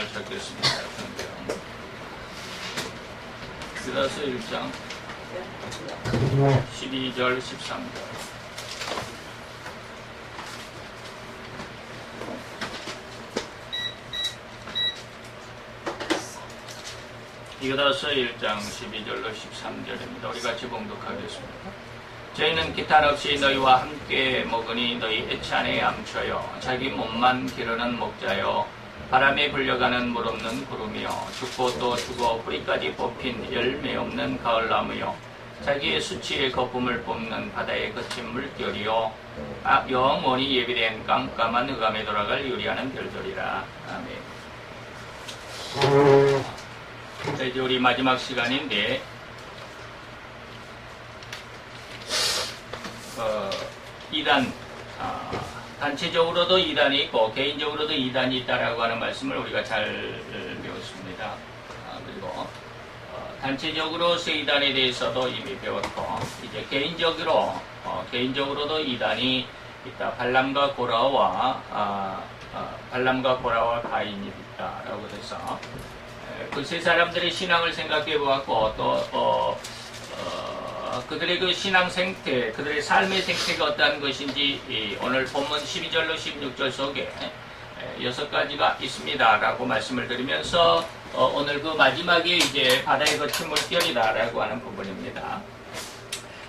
말씀을 찾겠습니다. 유다서 1장 12절 13절. 유다서 1장 12절로 13절입니다. 우리 같이 봉독하겠습니다. 저희는 기탄 없이 너희와 함께 먹으니 너희 애찬에 암쳐요. 자기 몸만 기르는 목자요. 바람에 불려가는 물 없는 구름이요. 죽고 또 죽어 뿌리까지 뽑힌 열매 없는 가을나무요. 자기의 수치의 거품을 뿜는 바다의 거친 물결이요. 영원히 예비된 깜깜한 흑암에 돌아갈 유리하는 별들이라. 아멘. 자, 이제 우리 마지막 시간인데, 이단, 단체적으로도 이단이 있고, 개인적으로도 이단이 있다라고 하는 말씀을 우리가 잘 배웠습니다. 그리고, 단체적으로서 이단에 대해서도 이미 배웠고, 이제 개인적으로도 이단이 있다. 발람과 고라와 가인이 있다라고 해서, 그 세 사람들의 신앙을 생각해 보았고, 또, 그들의 그 신앙 생태, 그들의 삶의 생태가 어떠한 것인지, 오늘 본문 12절로 16절 속에 6가지가 있습니다. 라고 말씀을 드리면서, 오늘 그 마지막에 이제 바다에 거친 물결이다라고 하는 부분입니다.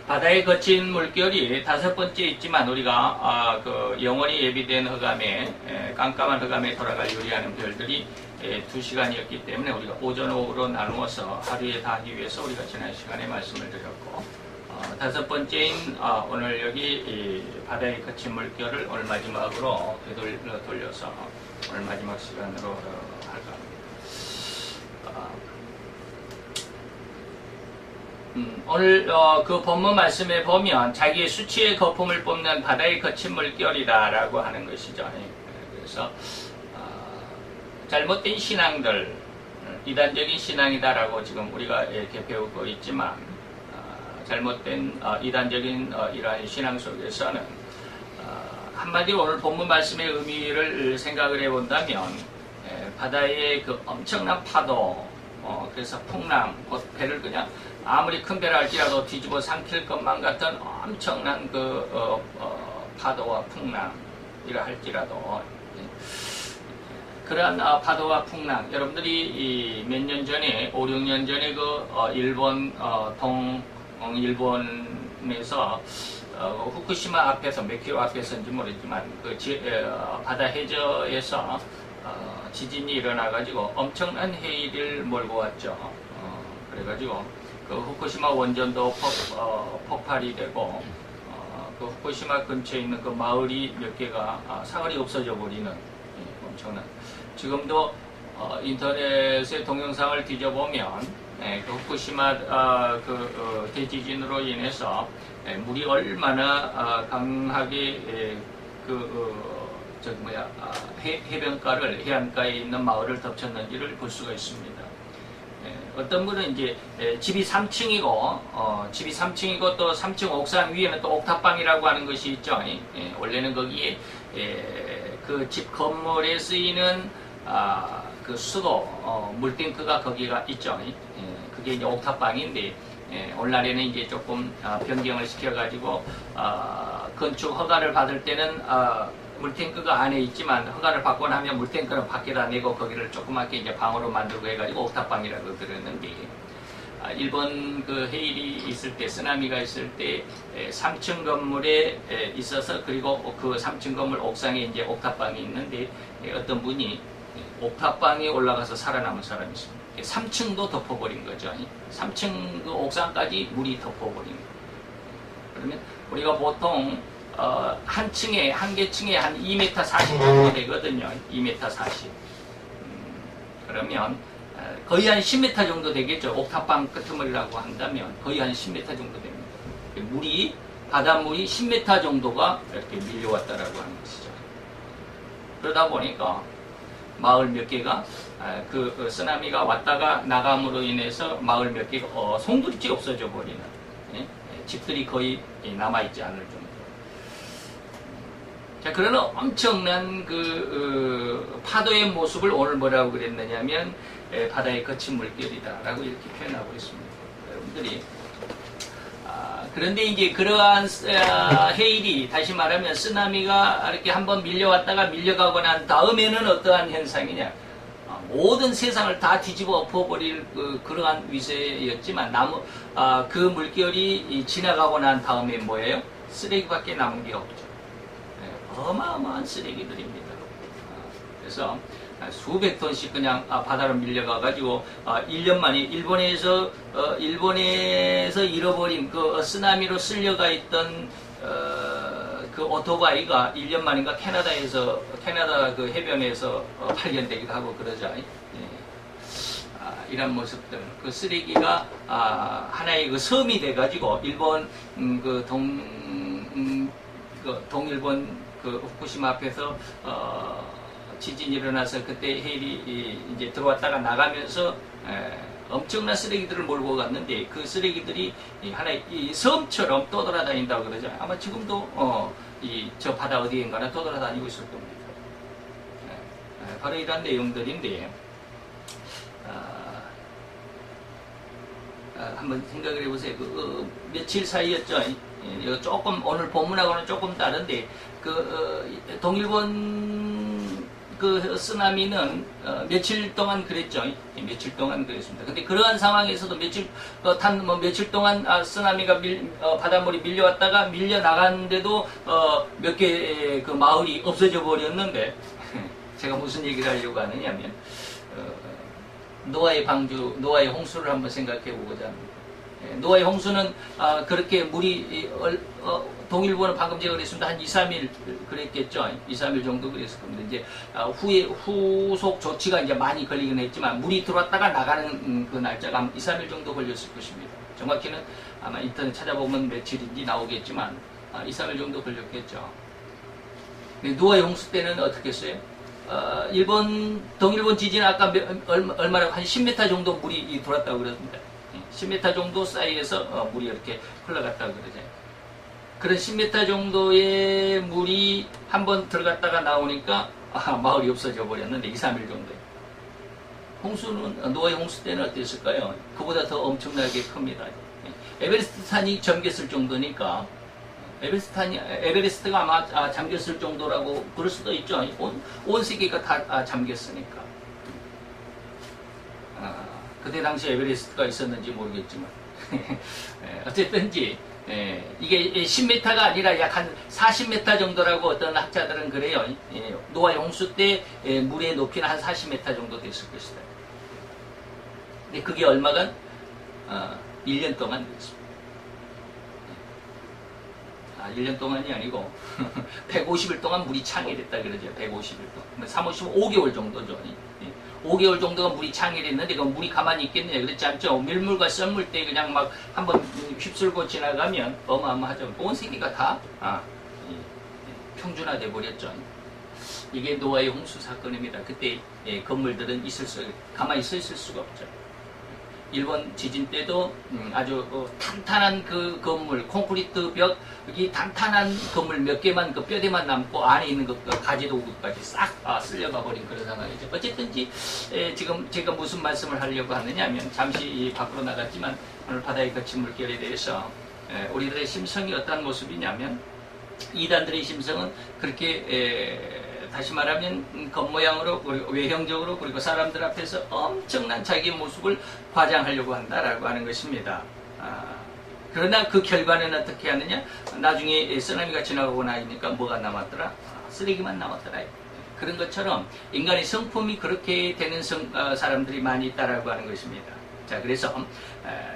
바다에 거친 물결이 5번째 있지만, 우리가, 그 영원히 예비된 흑암에, 깜깜한 흑암에 돌아갈 유리하는 별들이 2시간이었기 때문에 우리가 오전, 오후로 나누어서 하루에 다 하기 위해서 우리가 지난 시간에 말씀을 드렸고, 5번째인 오늘 여기 바다에 거친 물결을 오늘 마지막으로 되돌려서 오늘 마지막 시간으로 할까 합니다. 오늘 그 본문 말씀에 보면 자기의 수치의 거품을 뿜는 바다에 거친 물결이다라고 하는 것이죠. 그래서 잘못된 신앙들, 이단적인 신앙이다라고 지금 우리가 이렇게 배우고 있지만, 잘못된 이단적인 이러한 신앙 속에서는 한마디로 오늘 본문 말씀의 의미를 생각을 해본다면, 바다의 그 엄청난 파도, 그래서 풍랑, 곧 배를 그냥 아무리 큰 배를 할지라도 뒤집어 삼킬 것만 같은 엄청난 그 파도와 풍랑이라 할지라도, 그러한 파도와 풍랑, 여러분들이 몇 년 전에, 5, 6년 전에 그 일본, 일본에서 후쿠시마 앞에서, 몇 킬로 앞에서인지 모르지만, 그 바다 해저에서 지진이 일어나가지고 엄청난 해일을 몰고 왔죠. 그래가지고 그 후쿠시마 원전도 폭발이 되고, 그 후쿠시마 근처에 있는 그 마을이 몇 개가 사거리 없어져 버리는 엄청난. 지금도 인터넷의 동영상을 뒤져보면 그 후쿠시마 대지진으로 인해서 물이 얼마나 강하게 해변가에 있는 마을을 덮쳤는지를 볼 수가 있습니다. 어떤 분은 이제 집이 3층이고 또 3층 옥상 위에는 또 옥탑방이라고 하는 것이 있죠. 원래는 거기에 그 집 건물에 쓰이는 그 수도 물탱크가 거기가 있죠. 그게 이제 옥탑방인데, 오늘날에는 이제 조금 변경을 시켜가지고 건축 허가를 받을 때는 물탱크가 안에 있지만, 허가를 받고 나면 물탱크는 밖에다 내고 거기를 조그맣게 이제 방으로 만들고 해가지고 옥탑방이라고 그러는데, 일본 그 해일이 있을 때, 쓰나미가 있을 때 3층 건물에 있어서, 그리고 그 3층 건물 옥상에 이제 옥탑방이 있는데, 어떤 분이 옥탑방에 올라가서 살아남은 사람이 있습니다. 3층도 덮어버린 거죠. 3층 그 옥상까지 물이 덮어버린 거예요. 그러면 우리가 보통 한 개 층에 한 2m 40 정도 되거든요. 2m 40. 그러면 거의 한 10m 정도 되겠죠. 옥탑방 끄트머리라고 한다면 거의 한 10m 정도 됩니다. 바닷물이 10m 정도가 이렇게 밀려왔다라고 하는 것이죠. 그러다 보니까 마을 몇 개가 그 쓰나미가 왔다가 나감으로 인해서 마을 몇 개가 송두리째 없어져 버리는, 집들이 거의 남아있지 않을 정도. 자, 그런 엄청난 그 파도의 모습을 오늘 뭐라고 그랬느냐면 바다의 거친 물결이다라고 이렇게 표현하고 있습니다. 여러분들이 그런데 이제 그러한 해일이 다시 말하면 쓰나미가 이렇게 한번 밀려왔다가 밀려가고 난 다음에는 어떠한 현상이냐? 모든 세상을 다 뒤집어 엎어버릴 그러한 위세였지만 그 물결이 지나가고 난 다음에 뭐예요? 쓰레기밖에 남은 게 없죠. 어마어마한 쓰레기들입니다. 그래서 수백 톤씩 그냥 바다로 밀려가가지고 1년 만에 일본에서 잃어버린 그 쓰나미로 쓸려가 있던 그 오토바이가 1년 만인가 캐나다 그 해변에서 발견되기도 하고 그러죠. 이런 모습들, 그 쓰레기가 하나의 그 섬이 돼가지고 일본 그 동일본 그 후쿠시마 앞에서 지진이 일어나서 그때 해일이 이제 들어왔다가 나가면서 엄청난 쓰레기들을 몰고 갔는데 그 쓰레기들이 하나의 이 섬처럼 떠돌아다닌다고 그러죠. 아마 지금도 저 바다 어디인가나 떠돌아다니고 있을 겁니다. 바로 이런 내용들인데 한번 생각을 해보세요. 며칠 사이였죠. 조금 오늘 본문하고는 조금 다른데 동일본 그 쓰나미는 며칠 동안 그랬죠. 며칠 동안 그랬습니다. 근데 그러한 상황에서도 며칠 동안 쓰나미가 바닷물이 밀려왔다가 밀려 나갔는데도 몇 개 그 마을이 없어져 버렸는데 제가 무슨 얘기를 하려고 하느냐면 노아의 방주, 노아의 홍수를 한번 생각해 보고자 합니다. 노아의 홍수는 그렇게 물이 동일본은 방금 제가 그랬습니다. 한 2, 3일 그랬겠죠. 2, 3일 정도 그랬을 겁니다. 이제 후속 조치가 이제 많이 걸리긴 했지만 물이 들어왔다가 나가는 그 날짜가 한 2, 3일 정도 걸렸을 것입니다. 정확히는 아마 인터넷 찾아보면 며칠인지 나오겠지만 2, 3일 정도 걸렸겠죠. 노아의 홍수 때는 어떻게 했어요? 동일본 지진 아까 얼마나 한 10m 정도 물이 들어왔다고 그랬습니다. 10m 정도 사이에서 물이 이렇게 흘러갔다고 그러죠. 그런 10m 정도의 물이 한번 들어갔다가 나오니까 마을이 없어져 버렸는데 2, 3일 정도에. 홍수는 노아의 홍수 때는 어땠을까요? 그보다 더 엄청나게 큽니다. 에베레스트 산이 잠겼을 정도니까 에베레스트가 아마 잠겼을 정도라고 그럴 수도 있죠. 온 세계가 다 잠겼으니까. 그때 당시 에베레스트가 있었는지 모르겠지만 어쨌든지 이게 10m가 아니라 약 한 40m 정도라고 어떤 학자들은 그래요. 노아의 홍수 때 물의 높이는 한 40m 정도 됐을 것이다. 근데 그게 얼마간? 1년 동안 됐습니다. 1년 동안이 아니고 150일 동안 물이 창일했다 그러죠. 150일 동안. 35개월 정도죠. 5개월 정도가 물이 창일했는데 그 물이 가만히 있겠느냐 그렇지 않죠. 밀물과 썰물 때 그냥 막 한번 휩쓸고 지나가면 어마어마하죠. 온 세계가 다 평준화돼 버렸죠. 이게 노아의 홍수 사건입니다. 그때 건물들은 가만히 서 있을 수가 없죠. 일본 지진 때도 아주 탄탄한 그 건물, 콘크리트 벽, 이 탄탄한 건물 몇 개만 그 뼈대만 남고 안에 있는 것 가지도구까지 싹 쓸려가 버린 그런 상황이죠. 어쨌든지 지금 제가 무슨 말씀을 하려고 하느냐면 잠시 밖으로 나갔지만 오늘 바다의 거친 물결에 대해서 우리들의 심성이 어떤 모습이냐면 이단들의 심성은 그렇게 다시 말하면 겉모양으로 그리고 외형적으로 그리고 사람들 앞에서 엄청난 자기의 모습을 과장하려고 한다라고 하는 것입니다. 그러나 그 결과는 어떻게 하느냐? 나중에 쓰나미가 지나가고 나니까 뭐가 남았더라? 쓰레기만 남았더라. 그런 것처럼 인간의 성품이 그렇게 되는 사람들이 많이 있다라고 하는 것입니다. 자, 그래서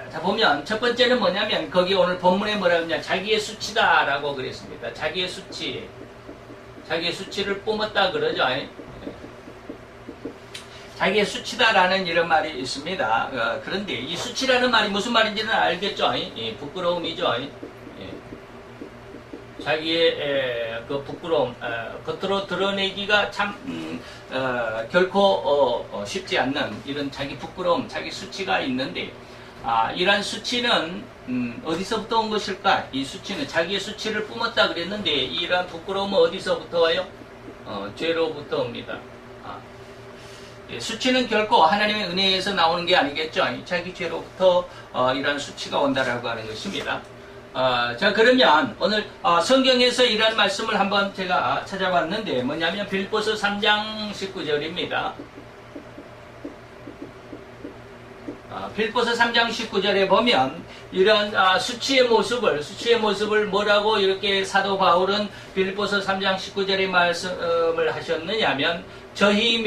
자 보면 첫 번째는 뭐냐면 거기 오늘 본문에 뭐라고 하냐? 자기의 수치다라고 그랬습니다. 자기의 수치. 자기의 수치를 뿜었다 그러죠. 자기의 수치다라는 이런 말이 있습니다. 그런데 이 수치라는 말이 무슨 말인지는 알겠죠. 부끄러움이죠. 자기의 그 부끄러움, 겉으로 드러내기가 참 결코 쉽지 않는 이런 자기 부끄러움, 자기 수치가 있는데 이러한 수치는 어디서부터 온 것일까? 이 수치는 자기의 수치를 뿜었다 그랬는데 이러한 부끄러움은 어디서부터 와요? 죄로부터 옵니다. 수치는 결코 하나님의 은혜에서 나오는 게 아니겠죠. 자기 죄로부터 이런 수치가 온다라고 하는 것입니다. 자, 그러면 오늘 성경에서 이런 말씀을 한번 제가 찾아봤는데 뭐냐면 빌립보서 3장 19절입니다. 빌립보서 3장 19절에 보면 이런 수치의 모습을 뭐라고 이렇게 사도 바울은 빌립보서 3장 19절에 말씀을 하셨느냐면 저희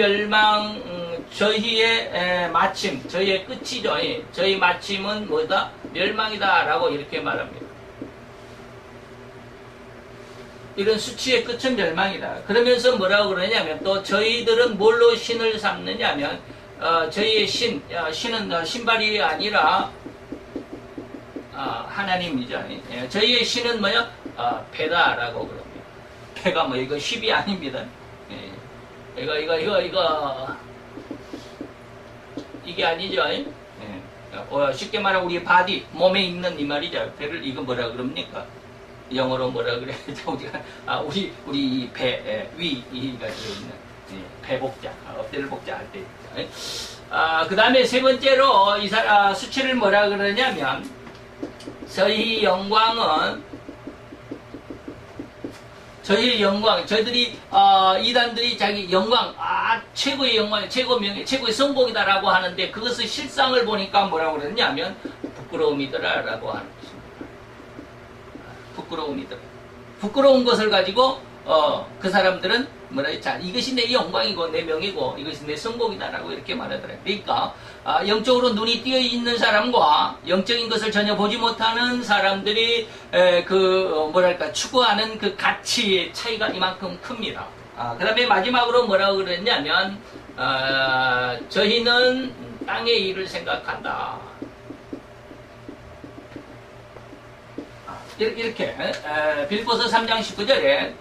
저희의 마침, 저희의 끝이죠. 저희 마침은 뭐다? 멸망이다 라고 이렇게 말합니다. 이런 수치의 끝은 멸망이다. 그러면서 뭐라고 그러냐면 또 저희들은 뭘로 신을 삼느냐면 저희의 신은 신발이 아니라 하나님이죠. 저희의 신은 뭐야? 배다라고 그럽니다. 배가 뭐 이거 10이 아닙니다. 이게 아니죠. 쉽게 말하면 우리 바디 몸에 있는 이 말이죠. 배를 이거 뭐라 그럽니까? 영어로 뭐라 그래? 우리 배 위가 들어있는 배복자, 엎드릴 복자 할 때. 그 다음에 세 번째로 수치를 뭐라 그러냐면 저희 영광은 저희들이 이단들이 자기 영광, 최고의 영광, 최고 명예, 최고의 성공이다라고 하는데 그것의 실상을 보니까 뭐라고 그러냐면 부끄러움이더라라고 하는 것입니다. 부끄러움이더라. 부끄러운 것을 가지고 그 사람들은 뭐라 했자 이것이 내 영광이고 내 명예고 이것이 내 성공이다라고 이렇게 말하더래요. 그러니까 영적으로 눈이 띄어 있는 사람과 영적인 것을 전혀 보지 못하는 사람들이 추구하는 그 가치의 차이가 이만큼 큽니다. 그 다음에 마지막으로 뭐라고 그랬냐면 저희는 땅의 일을 생각한다. 이렇게 빌립보서 3장 19절에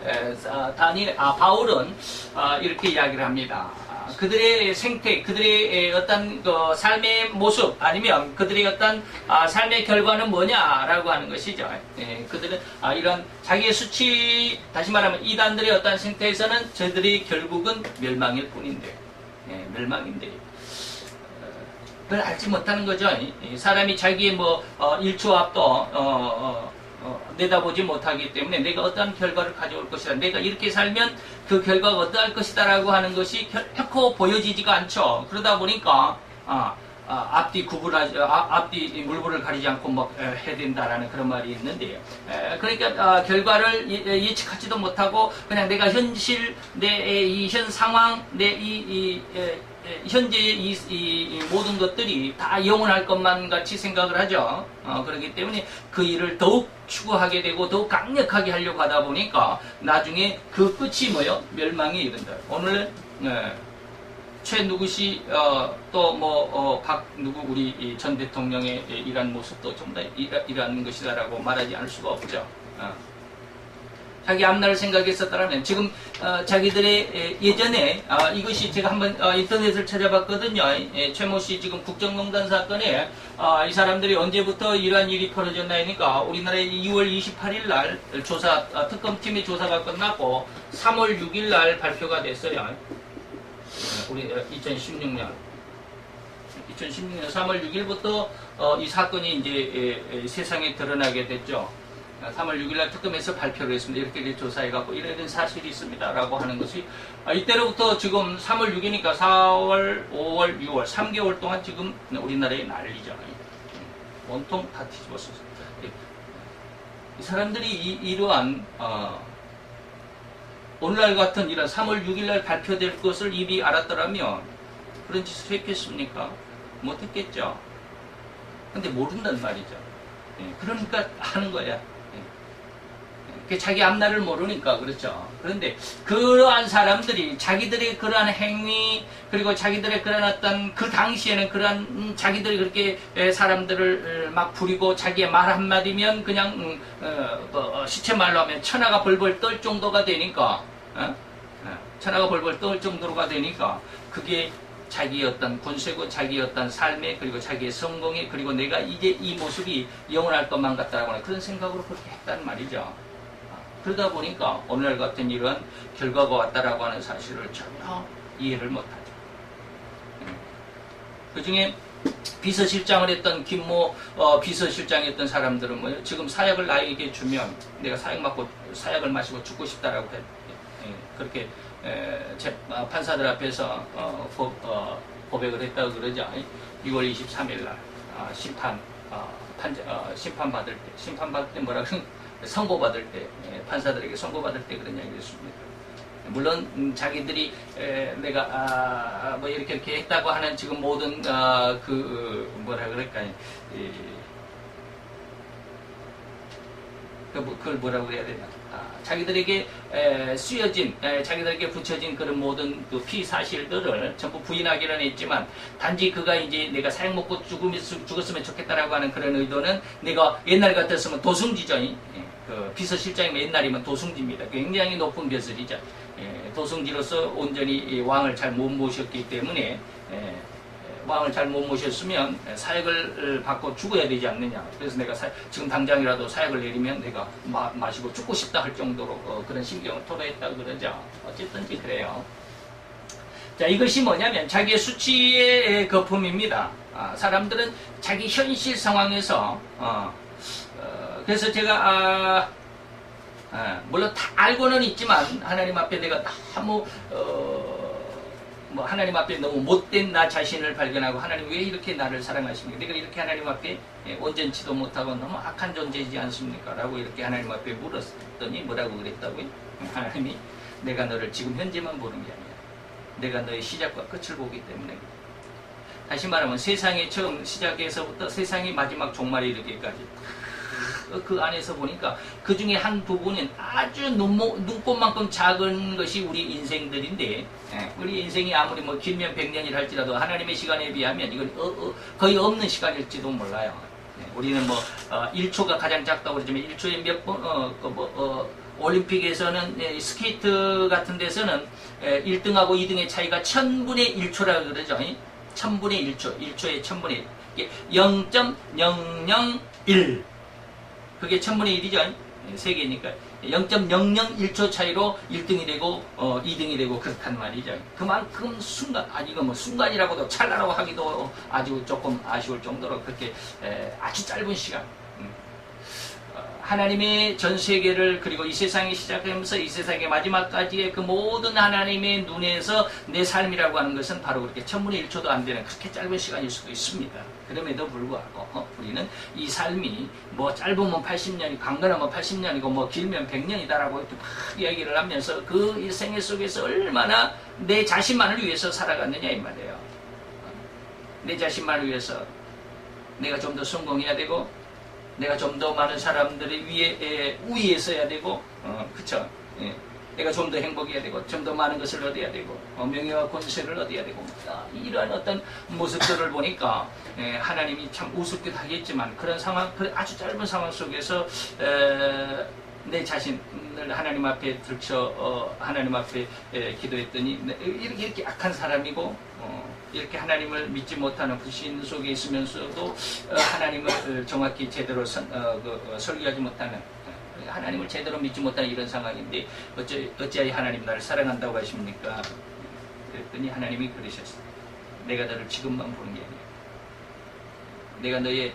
바울은 이렇게 이야기를 합니다. 그들의 생태, 그들의 어떤 삶의 모습 아니면 그들의 어떤 삶의 결과는 뭐냐라고 하는 것이죠. 그들은 이런 자기의 수치, 다시 말하면 이단들의 어떤 생태에서는 저들이 결국은 멸망일 뿐인데, 멸망인데. 그걸 알지 못하는 거죠. 사람이 자기의 일초 앞도 내다보지 못하기 때문에 내가 어떠한 결과를 가져올 것이다. 내가 이렇게 살면 그 결과가 어떠할 것이다 라고 하는 것이 결코 보여지지가 않죠. 그러다 보니까 앞뒤 물불을 가리지 않고 해야 된다라는 그런 말이 있는데요. 그러니까 결과를 예측하지도 못하고 그냥 내가 현실, 내 이 현 상황, 내 현재의 이 모든 것들이 다 영원할 것만 같이 생각을 하죠. 그렇기 때문에 그 일을 더욱 추구하게 되고 더욱 강력하게 하려고 하다 보니까 나중에 그 끝이 뭐요? 멸망에 이른다. 오늘 최 누구시 각 누구 우리 전 대통령의 이러한 모습도 좀 더 이러한 것이다라고 말하지 않을 수가 없죠. 자기 앞날을 생각했었다면 지금 자기들의 예전에 이것이 제가 한번 인터넷을 찾아봤거든요. 최모 씨 지금 국정농단 사건에 이 사람들이 언제부터 이러한 일이 벌어졌나 하니까 우리나라의 2월 28일 날 특검팀의 조사가 끝났고 3월 6일 날 발표가 됐어요. 우리 2016년 3월 6일부터 이 사건이 이제 세상에 드러나게 됐죠. 3월 6일날 특검에서 발표를 했습니다. 이렇게 조사해갖고 이런 사실이 있습니다. 라고 하는 것이 이때로부터 지금 3월 6일이니까 4월, 5월, 6월 3개월 동안 지금 우리나라에 난리죠. 온통 다 뒤집었어요. 이 사람들이 이러한 오늘날 같은 이런 3월 6일날 발표될 것을 이미 알았더라면 그런 짓을 했겠습니까? 못했겠죠. 근데 모른단 말이죠. 그러니까 하는 거야. 자기 앞날을 모르니까 그렇죠. 그런데 그러한 사람들이 자기들의 그러한 행위 그리고 자기들의 그러한 어떤 그 당시에는 그러한 자기들이 그렇게 사람들을 막 부리고 자기의 말 한마디면 그냥 시체 말로 하면 천하가 벌벌 떨 정도가 되니까 천하가 벌벌 떨 정도가 되니까 그게 자기의 어떤 권세고 자기의 어떤 삶에 그리고 자기의 성공에 그리고 내가 이제 이 모습이 영원할 것만 같다라고 하는 그런 생각으로 그렇게 했다는 말이죠. 그러다 보니까 오늘날 같은 이런 결과가 왔다라고 하는 사실을 전혀 이해를 못하죠. 그 중에 비서실장을 했던 김모 비서실장이었던 사람들은 뭐예요? 지금 사약을 나에게 주면 내가 사약을 마시고 죽고 싶다라고 그렇게 판사들 앞에서 고백을 했다고 그러죠. 6월 23일 날 심판받을 때 뭐라 그러면 선고받을 때 판사들에게 선고받을 때 그런 이야기를 했습니다. 물론 자기들이 내가 뭐 이렇게 했다고 하는 지금 모든 뭐라 그럴까요? 그걸 뭐라고 그래야 되나? 자기들에게 쓰여진, 자기들에게 붙여진 그런 모든 그 피사실들을 전부 부인하기는 했지만, 단지 그가 이제 내가 사약 먹고 죽었으면 좋겠다라고 하는 그런 의도는, 내가 옛날 같았으면 도승지죠. 그 비서실장이면 옛날이면 도승지입니다. 굉장히 높은 벼슬이죠. 도승지로서 온전히 왕을 잘 못 모셨기 때문에, 왕을 잘 못 모셨으면 사약을 받고 죽어야 되지 않느냐. 그래서 내가 지금 당장이라도 사약을 내리면 내가 마시고 죽고 싶다 할 정도로 그런 심경을 토로했다고 그러죠. 어쨌든지 그래요. 자, 이것이 뭐냐면 자기의 수치의 거품입니다. 사람들은 자기 현실 상황에서 그래서 제가 물론 다 알고는 있지만 하나님 앞에 내가 너무 하나님 앞에 너무 못된 나 자신을 발견하고, 하나님 왜 이렇게 나를 사랑하십니까? 내가 이렇게 하나님 앞에 온전치도 못하고 너무 악한 존재이지 않습니까? 라고 이렇게 하나님 앞에 물었더니 뭐라고 그랬다고요? 하나님이 내가 너를 지금 현재만 보는 게 아니야. 내가 너의 시작과 끝을 보기 때문에. 다시 말하면 세상의 처음 시작에서부터 세상의 마지막 종말에 이르기까지 그 안에서 보니까 그 중에 한 부분은 아주 눈꽃만큼 작은 것이 우리 인생들인데, 우리 인생이 아무리 뭐 길면 100년이라 할지라도 하나님의 시간에 비하면 이건 거의 없는 시간일지도 몰라요. 우리는 뭐 1초가 가장 작다고 그러지만 1초에 몇 번 올림픽에서는 스케이트 같은 데서는 1등하고 2등의 차이가 1000분의 1초라고 그러죠. 1000분의 1초, 1초에 1000분의 1. 0.001. 그게 1000분의 1이죠. 세계니까. 0.001초 차이로 1등이 되고 2등이 되고 그렇단 말이죠. 그만큼 순간, 이거 뭐 순간이라고도 찰나라고 하기도 아주 조금 아쉬울 정도로 그렇게 아주 짧은 시간. 하나님의 전 세계를, 그리고 이 세상이 시작하면서 이 세상의 마지막까지의 그 모든 하나님의 눈에서 내 삶이라고 하는 것은 바로 그렇게 1000분의 1초도 안 되는 그렇게 짧은 시간일 수도 있습니다. 그럼에도 불구하고 우리는 이 삶이 뭐 짧으면 80년이, 강건하면 80년이고 뭐 길면 100년이다라고 이렇게 막 이야기를 하면서 그 생애 속에서 얼마나 내 자신만을 위해서 살아갔느냐 이 말이에요. 내 자신만을 위해서 내가 좀 더 성공해야 되고, 내가 좀 더 많은 사람들의 우위에 서야 되고, 그쵸? 내가 좀 더 행복해야 되고, 좀 더 많은 것을 얻어야 되고, 명예와 권세를 얻어야 되고, 이러한 어떤 모습들을 보니까 하나님이 참 우습기도 하겠지만, 그런 상황, 아주 짧은 상황 속에서 내 자신을 하나님 앞에 들쳐 하나님 앞에 기도했더니, 이렇게 악한 사람이고 이렇게 하나님을 믿지 못하는 불신 속에 있으면서도 하나님을 정확히 제대로 설교하지 못하는, 하나님을 제대로 믿지 못하는 이런 상황인데 어찌하여 하나님 나를 사랑한다고 하십니까? 그랬더니 하나님이 그러셨어요. 내가 너를 지금만 보는 게 아니야. 내가 너의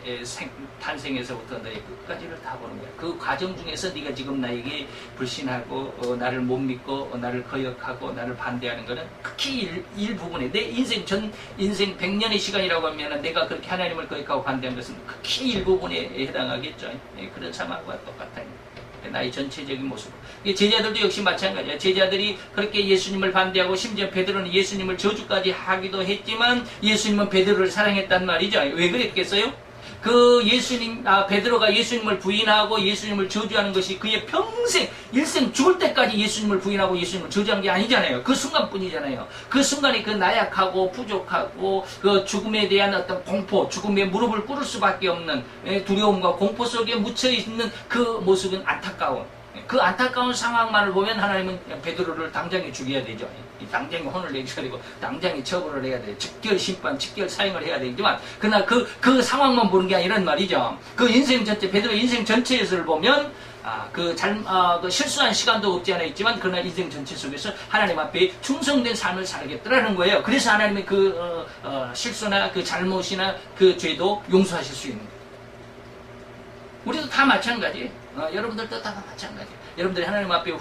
탄생에서부터 너의 끝까지를 다 보는 거야. 그 과정 중에서 네가 지금 나에게 불신하고 나를 못 믿고 나를 거역하고 나를 반대하는 거는 극히 일부분에, 내 인생 100년의 시간이라고 하면 내가 그렇게 하나님을 거역하고 반대한 것은 극히 일부분에 해당하겠죠. 그런 상황과 똑같아요. 나의 전체적인 모습. 제자들도 역시 마찬가지야. 제자들이 그렇게 예수님을 반대하고, 심지어 베드로는 예수님을 저주까지 하기도 했지만 예수님은 베드로를 사랑했단 말이죠. 왜 그랬겠어요? 베드로가 예수님을 부인하고 예수님을 저주하는 것이 그의 평생, 일생 죽을 때까지 예수님을 부인하고 예수님을 저주한 게 아니잖아요. 그 순간뿐이잖아요. 그 순간에 그 나약하고 부족하고 그 죽음에 대한 어떤 공포, 죽음에 무릎을 꿇을 수밖에 없는 두려움과 공포 속에 묻혀있는 그 모습은 안타까운, 그 안타까운 상황만을 보면 하나님은 베드로를 당장에 죽여야 되죠. 당장에 혼을 내줘야 되고, 당장에 처벌을 해야 돼요. 직결 심판, 직결 사형을 해야 되지만, 그러나 그 상황만 보는 게 아니란 말이죠. 그 인생 전체, 베드로 인생 전체에서를 보면, 그 실수한 시간도 없지 않아 있지만 그러나 인생 전체 속에서 하나님 앞에 충성된 삶을 살겠더라는 거예요. 그래서 하나님의 실수나 그 잘못이나 그 죄도 용서하실 수 있는 거예요. 우리도 다 마찬가지예요. 여러분들도 다 마찬가지예요. 여러분들이 하나님 앞에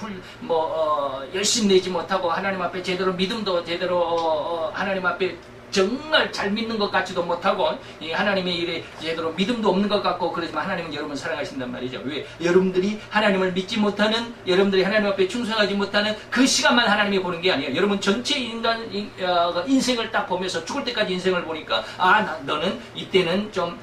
열심히 내지 못하고 하나님 앞에 제대로 믿음도 제대로 하나님 앞에 정말 잘 믿는 것 같지도 못하고 하나님의 일에 제대로 믿음도 없는 것 같고 그러지만 하나님은 여러분을 사랑하신단 말이죠. 왜? 여러분들이 하나님을 믿지 못하는, 여러분들이 하나님 앞에 충성하지 못하는 그 시간만 하나님이 보는 게 아니에요. 여러분 전체 인생을 딱 보면서 죽을 때까지 인생을 보니까 너는 이때는 좀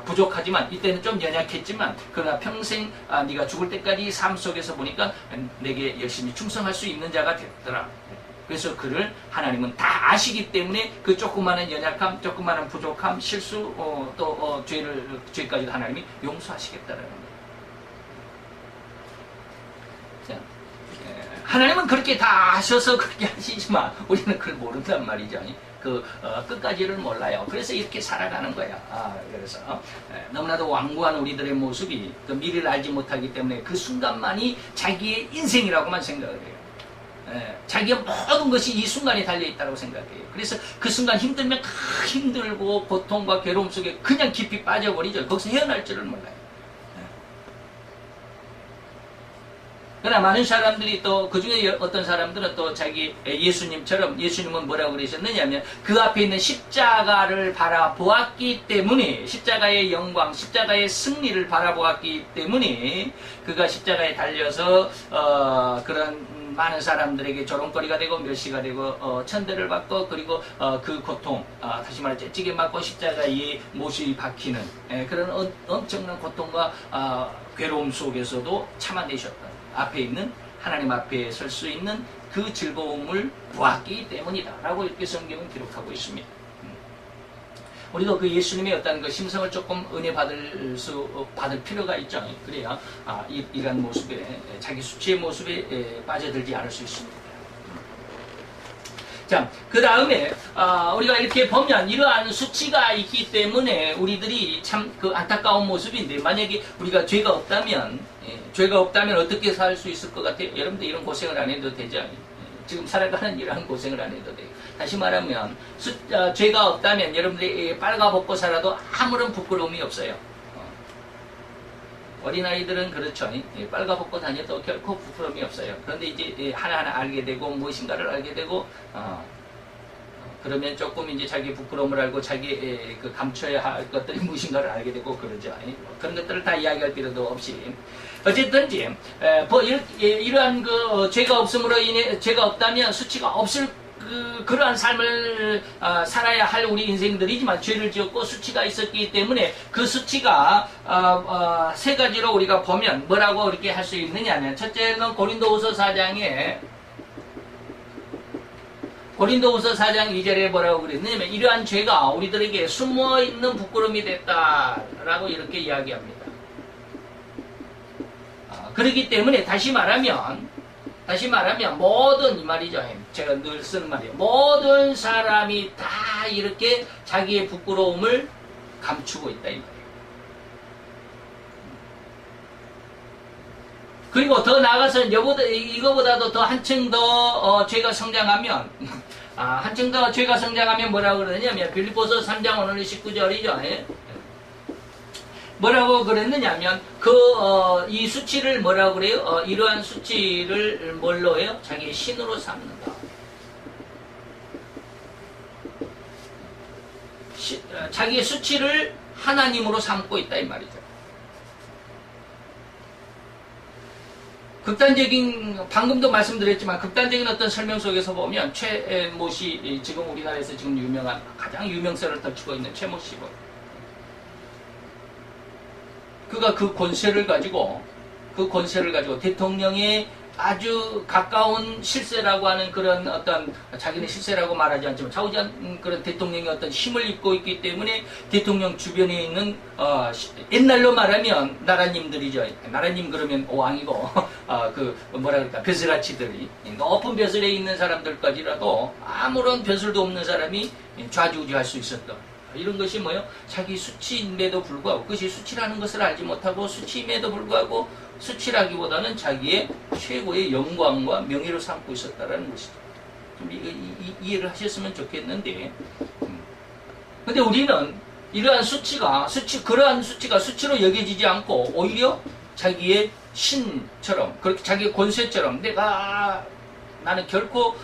부족하지만 이때는 좀 연약했지만 그러나 평생 네가 죽을 때까지 삶 속에서 보니까 내게 열심히 충성할 수 있는 자가 됐더라. 그래서 그를 하나님은 다 아시기 때문에 그 조그마한 연약함, 조그마한 부족함, 실수, 죄까지도 하나님이 용서하시겠다는 거예요. 자, 하나님은 그렇게 다 아셔서 그렇게 하시지만 우리는 그걸 모른단 말이죠. 끝까지를 몰라요. 그래서 이렇게 살아가는 거야. 그래서 너무나도 완고한 우리들의 모습이 그 미래를 알지 못하기 때문에 그 순간만이 자기의 인생이라고만 생각을 해요. 자기의 모든 것이 이 순간에 달려있다고 생각해요. 그래서 그 순간 힘들면 힘들고 고통과 괴로움 속에 그냥 깊이 빠져버리죠. 거기서 헤어날 줄을 몰라요. 그러나 많은 사람들이 또 그중에 어떤 사람들은 또 자기 예수님처럼, 예수님은 뭐라고 그러셨느냐면 그 앞에 있는 십자가를 바라보았기 때문에, 십자가의 영광, 십자가의 승리를 바라보았기 때문에 그가 십자가에 달려서 그런 많은 사람들에게 조롱거리가 되고 멸시가 되고 천대를 받고 그리고 그 고통, 다시 말해 찌게 맞고 십자가에 못이 박히는 그런 엄청난 고통과 괴로움 속에서도 참아내셨다. 앞에 있는 하나님 앞에 설 수 있는 그 즐거움을 보았기 때문이다 라고 이렇게 성경은 기록하고 있습니다. 우리도 그 예수님의 어떤 그 심성을 조금 은혜 받을 필요가 있죠. 그래야 이런 모습에, 자기 수치의 모습에 빠져들지 않을 수 있습니다. 자, 그 다음에 우리가 이렇게 보면 이러한 수치가 있기 때문에 우리들이 참 그 안타까운 모습인데, 만약에 우리가 죄가 없다면 어떻게 살 수 있을 것 같아요? 여러분들 이런 고생을 안 해도 되죠. 지금 살아가는 이러한 고생을 안 해도 돼요. 다시 말하면 죄가 없다면 여러분들이 빨가벗고 살아도 아무런 부끄러움이 없어요. 어린아이들은 그렇죠. 빨가벗고 다녀도 결코 부끄러움이 없어요. 그런데 이제 하나하나 알게 되고 무엇인가를 알게 되고 그러면 조금 이제 자기 부끄러움을 알고 자기 그 감춰야 할 것들이 무엇인가를 알게 되고 그러죠. 그런 것들을 다 이야기할 필요도 없이 어쨌든지 이러한 그 죄가 없음으로 인해, 죄가 없다면 수치가 없을 그러한 삶을 살아야 할 우리 인생들이지만 죄를 지었고 수치가 있었기 때문에 그 수치가 세 가지로 우리가 보면 뭐라고 이렇게 할 수 있느냐면, 첫째는 고린도후서 4장 2절에 뭐라고 그랬냐면 이러한 죄가 우리들에게 숨어있는 부끄러움이 됐다라고 이렇게 이야기합니다. 그렇기 때문에 다시 말하면 모든, 이 말이죠. 제가 늘 쓰는 말이에요. 모든 사람이 다 이렇게 자기의 부끄러움을 감추고 있다 이 말이에요. 그리고 더 나아가서 이거보다도 더 한층 더 죄가 성장하면 죄가 성장하면 뭐라고 그러냐면 빌립보서 3장 오늘 19절이죠. 뭐라고 그랬느냐면 이 수치를 뭐라고 그래요? 이러한 수치를 뭘로 해요? 자기의 신으로 삼는다. 자기의 수치를 하나님으로 삼고 있다 이 말이죠. 방금도 말씀드렸지만 극단적인 어떤 설명 속에서 보면 최모씨, 지금 우리나라에서 지금 가장 유명세를 떨치고 있는 최모씨, 그가 그 권세를 가지고 대통령의 아주 가까운 실세라고 하는 그런 어떤, 자기는 실세라고 말하지 않지만 좌우지간 그런 대통령의 어떤 힘을 입고 있기 때문에 대통령 주변에 있는 옛날로 말하면 나라님들이죠. 나라님 그러면 왕이고 벼슬아치들이 높은 벼슬에 있는 사람들까지라도 아무런 벼슬도 없는 사람이 좌지우지할 수 있었던, 이런 것이 뭐요? 자기 수치임에도 불구하고 그것이 수치라는 것을 알지 못하고 수치임에도 불구하고 수치라기보다는 자기의 최고의 영광과 명예로 삼고 있었다라는 것이죠. 좀 이해를 하셨으면 좋겠는데, 근데 우리는 이러한 그러한 수치가 수치로 여겨지지 않고 오히려 자기의 신처럼, 그렇게 자기의 권세처럼 나는 결코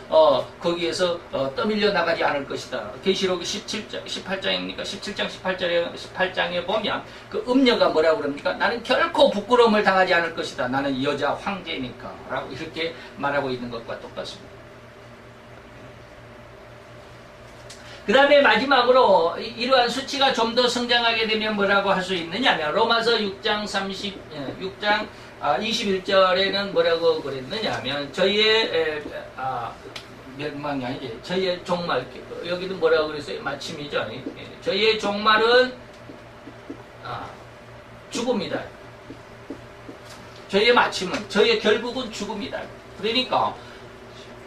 거기에서 떠밀려 나가지 않을 것이다. 계시록 18장입니까? 17장 18장에 보면 그 음녀가 뭐라고 그럽니까? 나는 결코 부끄러움을 당하지 않을 것이다. 나는 여자 황제니까 라고 이렇게 말하고 있는 것과 똑같습니다. 그 다음에 마지막으로 이러한 수치가 좀 더 성장하게 되면 뭐라고 할 수 있느냐면 로마서 6장 21절에는 뭐라고 그랬느냐면 저희의 멸망이 아니지 저희의 종말, 여기도 뭐라고 그랬어요? 마침이죠. 저희의 종말은 죽음이다. 저희의 마침은, 저희의 결국은 죽음이다. 그러니까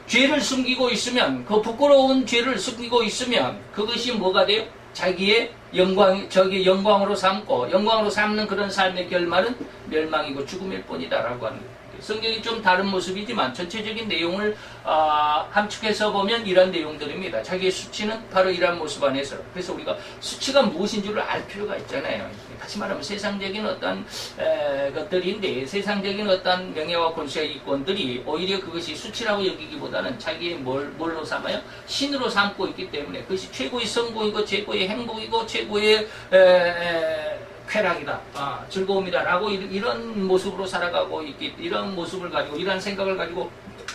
죄를 숨기고 있으면, 그 부끄러운 죄를 숨기고 있으면 그것이 뭐가 돼요? 자기의 영광으로 삼는 그런 삶의 결말은 멸망이고 죽음일 뿐이다라고 하는 거예요. 성경이 좀 다른 모습이지만 전체적인 내용을 함축해서 보면 이런 내용들입니다. 자기의 수치는 바로 이런 모습 안에서. 그래서 우리가 수치가 무엇인지를 알 필요가 있잖아요. 다시 말하면 세상적인 어떤 것들인데, 세상적인 어떤 명예와 권세 이권들이 오히려 그것이 수치라고 여기기보다는 자기의 뭘로 삼아요? 신으로 삼고 있기 때문에 그것이 최고의 성공이고 최고의 행복이고 최고의 쾌락이다, 즐거움이다 라고 이런 모습으로 살아가고 이런 모습을 가지고 이런 생각을 가지고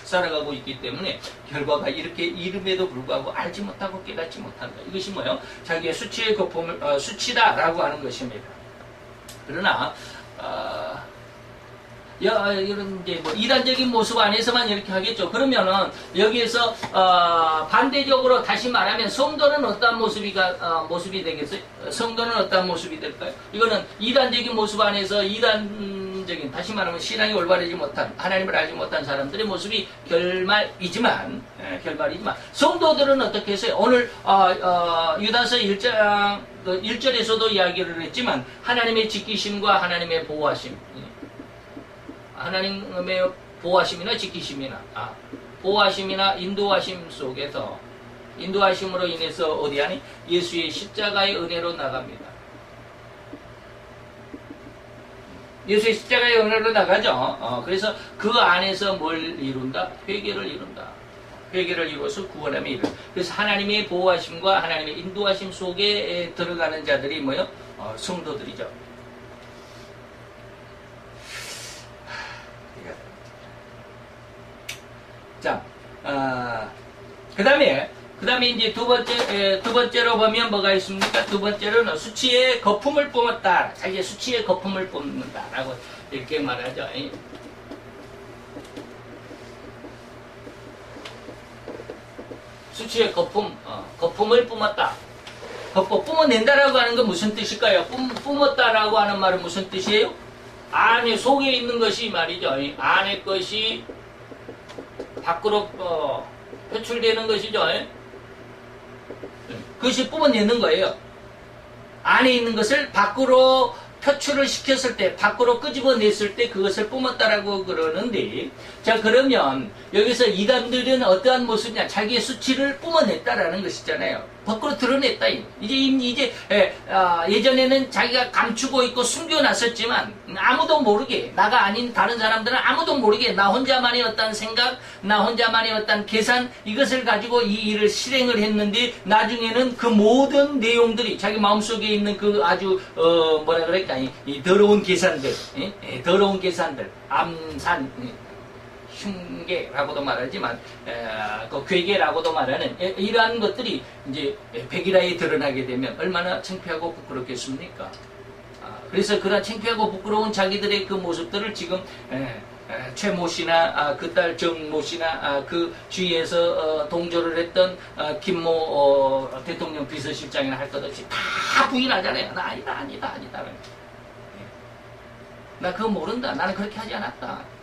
살아가고 있기 때문에 결과가 이렇게 이름에도 불구하고 알지 못하고 깨닫지 못한다. 이것이 뭐예요? 자기의 수치의 거품을 수치다라고 하는 것입니다. 그러나 이런 이제 뭐 이단적인 모습 안에서만 이렇게 하겠죠. 그러면은 여기에서 반대적으로 다시 말하면 성도는 어떤 모습이 되겠어요? 성도는 어떤 모습이 될까요? 이거는 이단적인 모습 안에서 이단적인, 다시 말하면 신앙이 올바르지 못한, 하나님을 알지 못한 사람들의 모습이 결말이지만 성도들은 어떻게 했어요? 오늘 유다서 1장 1절에서도 이야기를 했지만 하나님의 지키심과 하나님의 보호하심, 하나님의 보호하심이나 지키심이나 보호하심이나 인도하심 속에서, 인도하심으로 인해서 어디 하니? 예수의 십자가의 은혜로 나갑니다. 예수의 십자가의 은혜로 나가죠. 그래서 그 안에서 뭘 이룬다? 회개를 이룬다. 회개를 이루어서 구원함에 이룬다. 그래서 하나님의 보호하심과 하나님의 인도하심 속에 들어가는 자들이 뭐요? 성도들이죠. 자, 그 다음에 이제 두 번째로 보면 뭐가 있습니까? 두 번째로는 수치의 거품을 뿜었다. 자기의 수치의 거품을 뿜는다라고 이렇게 말하죠. 수치의 거품을 뿜었다. 뿜어낸다라고 하는 건 무슨 뜻일까요? 뿜었다라고 하는 말은 무슨 뜻이에요? 안에 속에 있는 것이 말이죠. 안에 것이 밖으로 표출되는 것이죠. 그것이 뿜어내는 거예요. 안에 있는 것을 밖으로 표출을 시켰을 때, 밖으로 끄집어냈을 때 그것을 뿜었다라고 그러는데, 자, 그러면 여기서 이단들은 어떠한 모습이냐? 자기의 수치를 뿜어냈다라는 것이잖아요. 밖으로 드러냈다. 이제 예전에는 자기가 감추고 있고 숨겨놨었지만 아무도 모르게, 나가 아닌 다른 사람들은 아무도 모르게 나 혼자만의 어떤 생각, 나 혼자만의 어떤 계산, 이것을 가지고 이 일을 실행을 했는데 나중에는 그 모든 내용들이 자기 마음속에 있는 그 아주 뭐라 그럴까, 이 더러운 계산들, 더러운 계산들, 암산, 흉계라고도 말하지만 그 괴계라고도 말하는 이러한 것들이 이제 백일하에 드러나게 되면 얼마나 창피하고 부끄럽겠습니까? 그래서 그런 창피하고 부끄러운 자기들의 그 모습들을 지금 최모 씨나 그 딸 정모 씨나 그 주위에서 동조를 했던 김모 대통령 비서실장이나 할 것 없이 다 부인하잖아요. 나 아니다. 나 그거 모른다. 나는 그렇게 하지 않았다.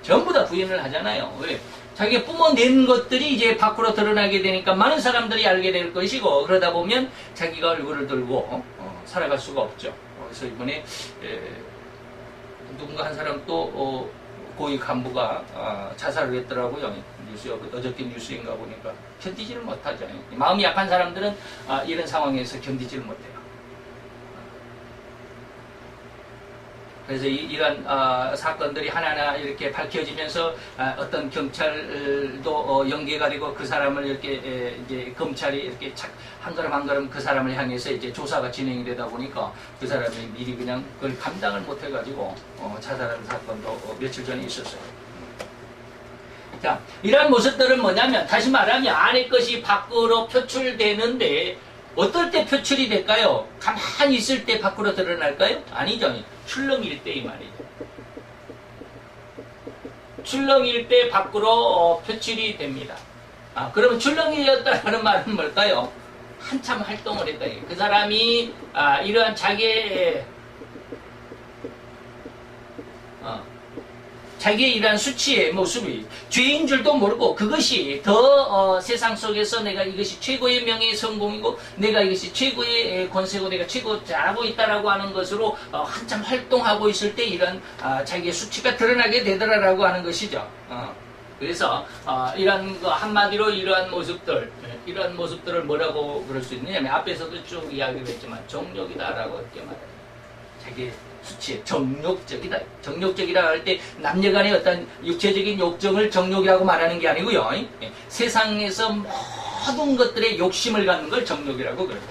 전부 다 부인을 하잖아요. 왜? 자기가 뿜어낸 것들이 이제 밖으로 드러나게 되니까 많은 사람들이 알게 될 것이고, 그러다 보면 자기가 얼굴을 들고 살아갈 수가 없죠. 그래서 이번에 누군가 한 사람 또 고위 간부가 자살을 했더라고요. 어저께 뉴스인가 보니까 견디지를 못하죠. 마음이 약한 사람들은 이런 상황에서 견디지를 못해요. 그래서 이런 사건들이 하나하나 이렇게 밝혀지면서 어떤 경찰도 연계가 되고 그 사람을 이렇게 이제 검찰이 이렇게 한 걸음 한 걸음 그 사람을 향해서 이제 조사가 진행이 되다 보니까 그 사람이 미리 그냥 그걸 감당을 못 해가지고 자살하는 사건도 며칠 전에 있었어요. 자, 이러한 모습들은 뭐냐면, 다시 말하면 안의 것이 밖으로 표출되는데 어떨 때 표출이 될까요? 가만히 있을 때 밖으로 드러날까요? 아니죠. 출렁일 때 이 말이죠. 출렁일 때 밖으로 표출이 됩니다. 그러면 출렁이였다는 말은 뭘까요? 한참 활동을 했다. 그 사람이 이러한 자기의 자기의 이러한 수치의 모습이 죄인 줄도 모르고, 그것이 더 세상 속에서 내가 이것이 최고의 명예의 성공이고 내가 이것이 최고의 권세고 내가 최고 잘하고 있다라고 하는 것으로 한참 활동하고 있을 때 이런 자기의 수치가 드러나게 되더라라고 하는 것이죠. 그래서 이런 거 한마디로 이러한 모습들을 뭐라고 그럴 수 있느냐면, 앞에서도 쭉 이야기를 했지만 정욕이다라고 이렇게 말해요. 자기의 수치에 정욕적이다. 정욕적이라 할 때 남녀간의 어떤 육체적인 욕정을 정욕이라고 말하는 게 아니고요. 세상에서 모든 것들의 욕심을 갖는 걸 정욕이라고 그래요.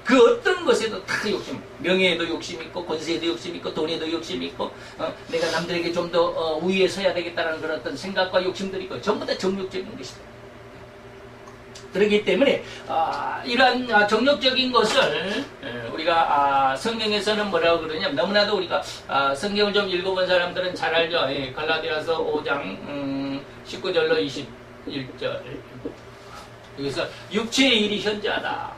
그 어떤 것에도 다 욕심, 명예에도 욕심 있고 권세에도 욕심 있고 돈에도 욕심 있고 내가 남들에게 좀 더 우위에 서야 되겠다는 그런 어떤 생각과 욕심들이 있고 전부 다 정욕적인 것이다. 그렇기 때문에 이러한 정욕적인 것을 우리가 성경에서는 뭐라고 그러냐면, 너무나도 우리가 성경을 좀 읽어본 사람들은 잘 알죠. 갈라디아서 5장 19절로 21절. 여기서 육체의 일이 현저하다.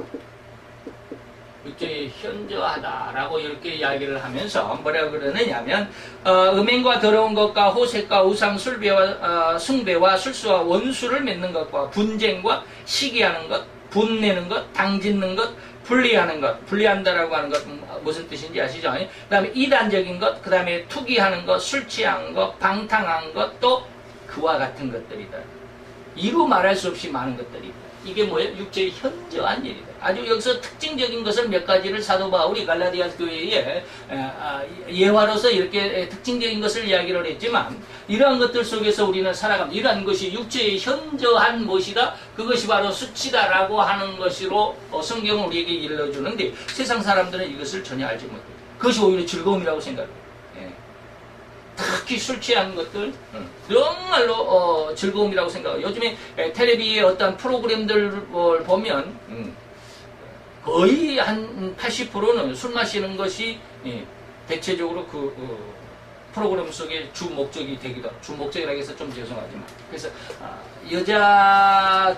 육체의 현저하다라고 이렇게 이야기를 하면서 뭐라고 그러느냐면, 음행과 더러운 것과 호색과 우상 숭배와 술수와 원수를 맺는 것과 분쟁과 시기하는 것, 분내는 것, 당짓는 것, 분리하는 것. 분리한다라고 하는 것 무슨 뜻인지 아시죠? 그 다음에 이단적인 것, 그 다음에 투기하는 것, 술 취한 것, 방탕한 것, 또 그와 같은 것들이다. 이루 말할 수 없이 많은 것들이다. 이게 뭐예요? 육체의 현저한 일이다. 아주 여기서 특징적인 것을 몇 가지를 사도 바울이 갈라디아 교회에 예화로서 이렇게 특징적인 것을 이야기를 했지만, 이러한 것들 속에서 우리는 살아갑니다. 이러한 것이 육체의 현저한 것이다. 그것이 바로 수치다라고 하는 것으로 성경은 우리에게 일러주는데, 세상 사람들은 이것을 전혀 알지 못해요. 그것이 오히려 즐거움이라고 생각해요. 특히 술 취한 것들 정말로 즐거움이라고 생각해요. 요즘에 텔레비의 어떤 프로그램들을 보면 거의 한 80%는 술 마시는 것이 대체적으로 그 프로그램 속의 주 목적이 되기도 하고, 주 목적이라고 해서 좀 죄송하지만, 그래서 여자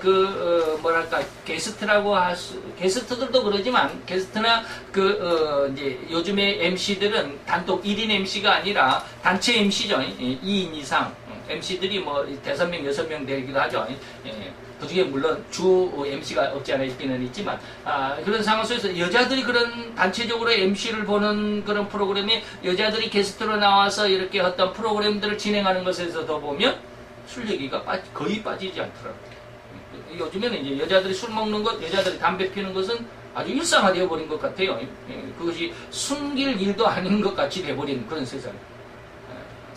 뭐랄까 게스트라고 게스트들도 그러지만, 게스트나 이제 요즘에 MC들은 단독 1인 MC가 아니라 단체 MC죠. 2인 이상 MC들이 뭐 5명, 6명 되기도 하죠. 그중에 물론 주 MC가 없지 않아 있기는 있지만, 그런 상황 속에서 여자들이 그런 단체적으로 MC를 보는 그런 프로그램에 여자들이 게스트로 나와서 이렇게 어떤 프로그램들을 진행하는 것에서도 보면 술 얘기가 거의 빠지지 않더라고요. 요즘에는 이제 여자들이 술 먹는 것, 여자들이 담배 피는 것은 아주 일상화되어 버린 것 같아요. 그것이 숨길 일도 아닌 것 같이 돼버린 그런 세상.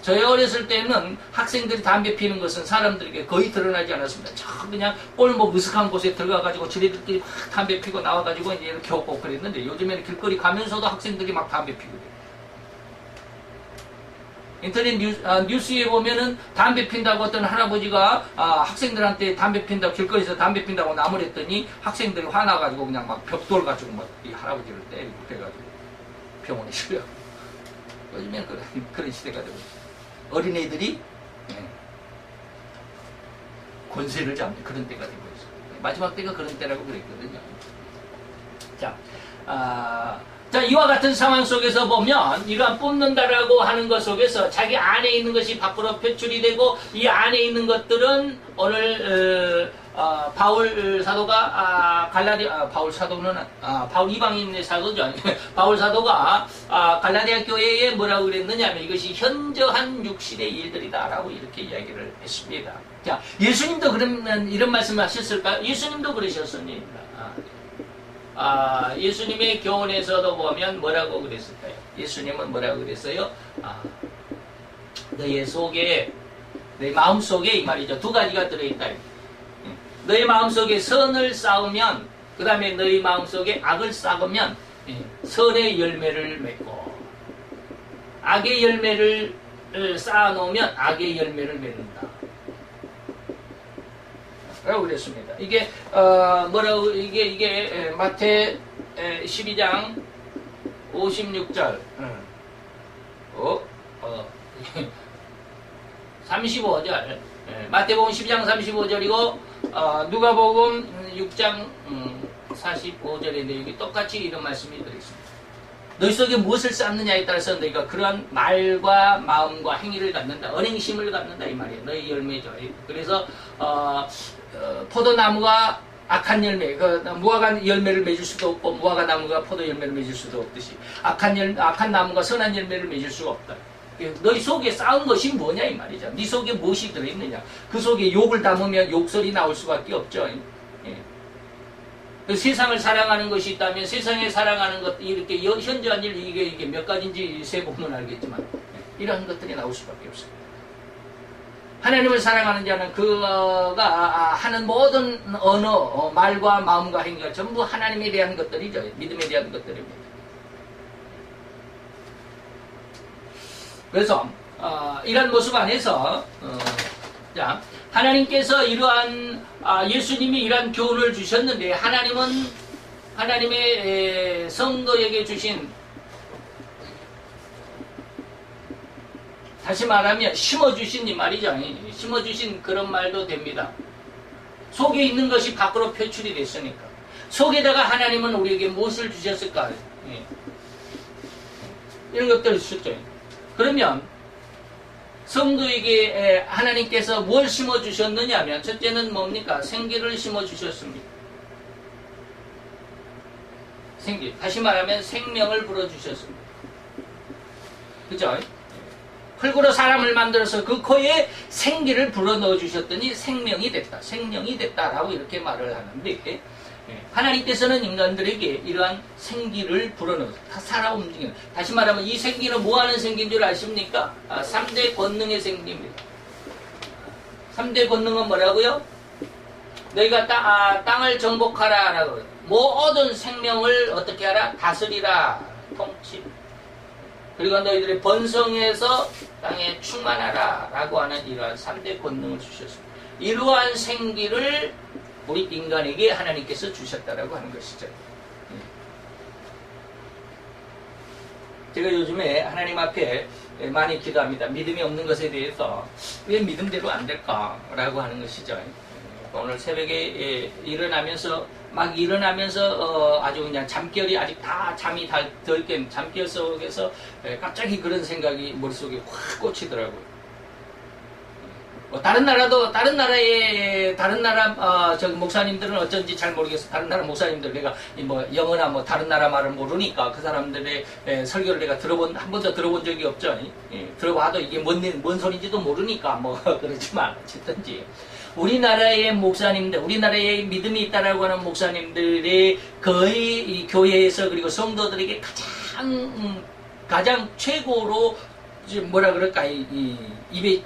저희 어렸을 때는 학생들이 담배 피는 것은 사람들에게 거의 드러나지 않았습니다. 저 그냥 꼴목 으슥한 곳에 들어가가지고 지네들끼리 막 담배 피고 나와가지고 이제 이렇게 오고 그랬는데, 요즘에는 길거리 가면서도 학생들이 막 담배 피고 그래요. 인터넷 뉴스에 보면은 담배 핀다고 어떤 할아버지가 학생들한테 담배 핀다고, 길거리에서 담배 핀다고 나무랬더니 학생들이 화나가지고 그냥 막 벽돌 가지고 막 이 할아버지를 때리고 그래가지고 병원에 실려. 요즘에는 그런 시대가 되고 있어요. 어린애들이 권세를 잡는 그런 때가 되고 있어요. 마지막 때가 그런 때라고 그랬거든요. 자, 자, 이와 같은 상황 속에서 보면 이러한 뽑는다라고 하는 것 속에서 자기 안에 있는 것이 밖으로 표출이 되고 이 안에 있는 것들은 오늘 바울 사도가 바울 이방인의 사도죠. 바울 사도가 갈라디아 교회에 뭐라고 그랬느냐면 이것이 현저한 육신의 일들이다라고 이렇게 이야기를 했습니다. 자, 예수님도 그러면 이런 말씀을 하셨을까요? 예수님도 그러셨습니다. 예수님의 교훈에서도 보면 뭐라고 그랬을까요? 예수님은 뭐라고 그랬어요? 너의 속에, 너의 마음 속에 이 말이죠. 두 가지가 들어있다. 너의 마음 속에 선을 쌓으면, 그 다음에 너의 마음 속에 악을 쌓으면 선의 열매를 맺고, 악의 열매를 쌓아놓으면 악의 열매를 맺는다. 라고 그랬습니다. 이게 이게 마태 12장 56절 35절 마태복음 12장 35절이고 누가복음 6장 45절인데 여기 똑같이 이런 말씀이 들어있습니다. 너희 속에 무엇을 쌓느냐에 따라서 너희가 그러한 말과 마음과 행위를 갖는다. 언행심을 갖는다 이 말이에요. 너희 열매죠. 그래서 포도나무가 악한 열매, 무화과 열매를 맺을 수도 없고 무화과 나무가 포도 열매를 맺을 수도 없듯이 악한 나무가 선한 열매를 맺을 수가 없다. 너희 속에 쌓은 것이 뭐냐 이 말이죠. 네 속에 무엇이 들어있느냐. 그 속에 욕을 담으면 욕설이 나올 수밖에 없죠. 그 세상을 사랑하는 것이 있다면 세상에 사랑하는 것 이렇게 현저한 일 이게 몇 가지인지 세보면 알겠지만 이런 것들이 나올 수밖에 없습니다. 하나님을 사랑하는 자는 그가 하는 모든 언어, 말과 마음과 행위가 전부 하나님에 대한 것들이죠. 믿음에 대한 것들입니다. 그래서 이런 모습 안에서 자, 하나님께서 이러한 예수님이 이러한 교훈을 주셨는데 하나님은 하나님의 성도에게 주신 다시 말하면 심어주신 이 말이죠. 심어주신 그런 말도 됩니다. 속에 있는 것이 밖으로 표출이 됐으니까. 속에다가 하나님은 우리에게 무엇을 주셨을까? 이런 것들을 주셨죠. 그러면 성도에게 하나님께서 뭘 심어주셨느냐 하면 첫째는 뭡니까? 생기를 심어주셨습니다. 생기. 다시 말하면 생명을 불어주셨습니다. 그죠? 흙으로 사람을 만들어서 그 코에 생기를 불어넣어 주셨더니 생명이 됐다. 생명이 됐다라고 이렇게 말을 하는데 하나님께서는 인간들에게 이러한 생기를 불어넣어서 살아 움직이는, 다시 말하면 이 생기는 뭐하는 생기인 줄 아십니까? 3대 권능의 생기입니다. 3대 권능은 뭐라고요? 너희가 땅을 정복하라 라고, 모든 생명을 어떻게 하라? 다스리라. 통치. 그리고 너희들의 번성해서 땅에 충만하라 라고 하는 이러한 3대 권능을 주셨습니다. 이러한 생기를 우리 인간에게 하나님께서 주셨다라고 하는 것이죠. 제가 요즘에 하나님 앞에 많이 기도합니다. 믿음이 없는 것에 대해서 왜 믿음대로 안 될까라고 하는 것이죠. 오늘 새벽에 일어나면서 아주 그냥 잠결이 아직 다 잠이 덜 깬 잠결 속에서 갑자기 그런 생각이 머릿속에 확 꽂히더라고요. 다른 나라 목사님들은 어쩐지 잘 모르겠어. 다른 나라 목사님들 내가 영어나 다른 나라 말을 모르니까 그 사람들의 설교를 내가 한 번도 들어본 적이 없죠. 들어봐도 이게 뭔 소리인지도 모르니까 그렇지만 어쨌든지 우리나라의 목사님들, 우리나라에 믿음이 있다라고 하는 목사님들의 거의 이 교회에서 그리고 성도들에게 가장 최고로 뭐라 그럴까 입에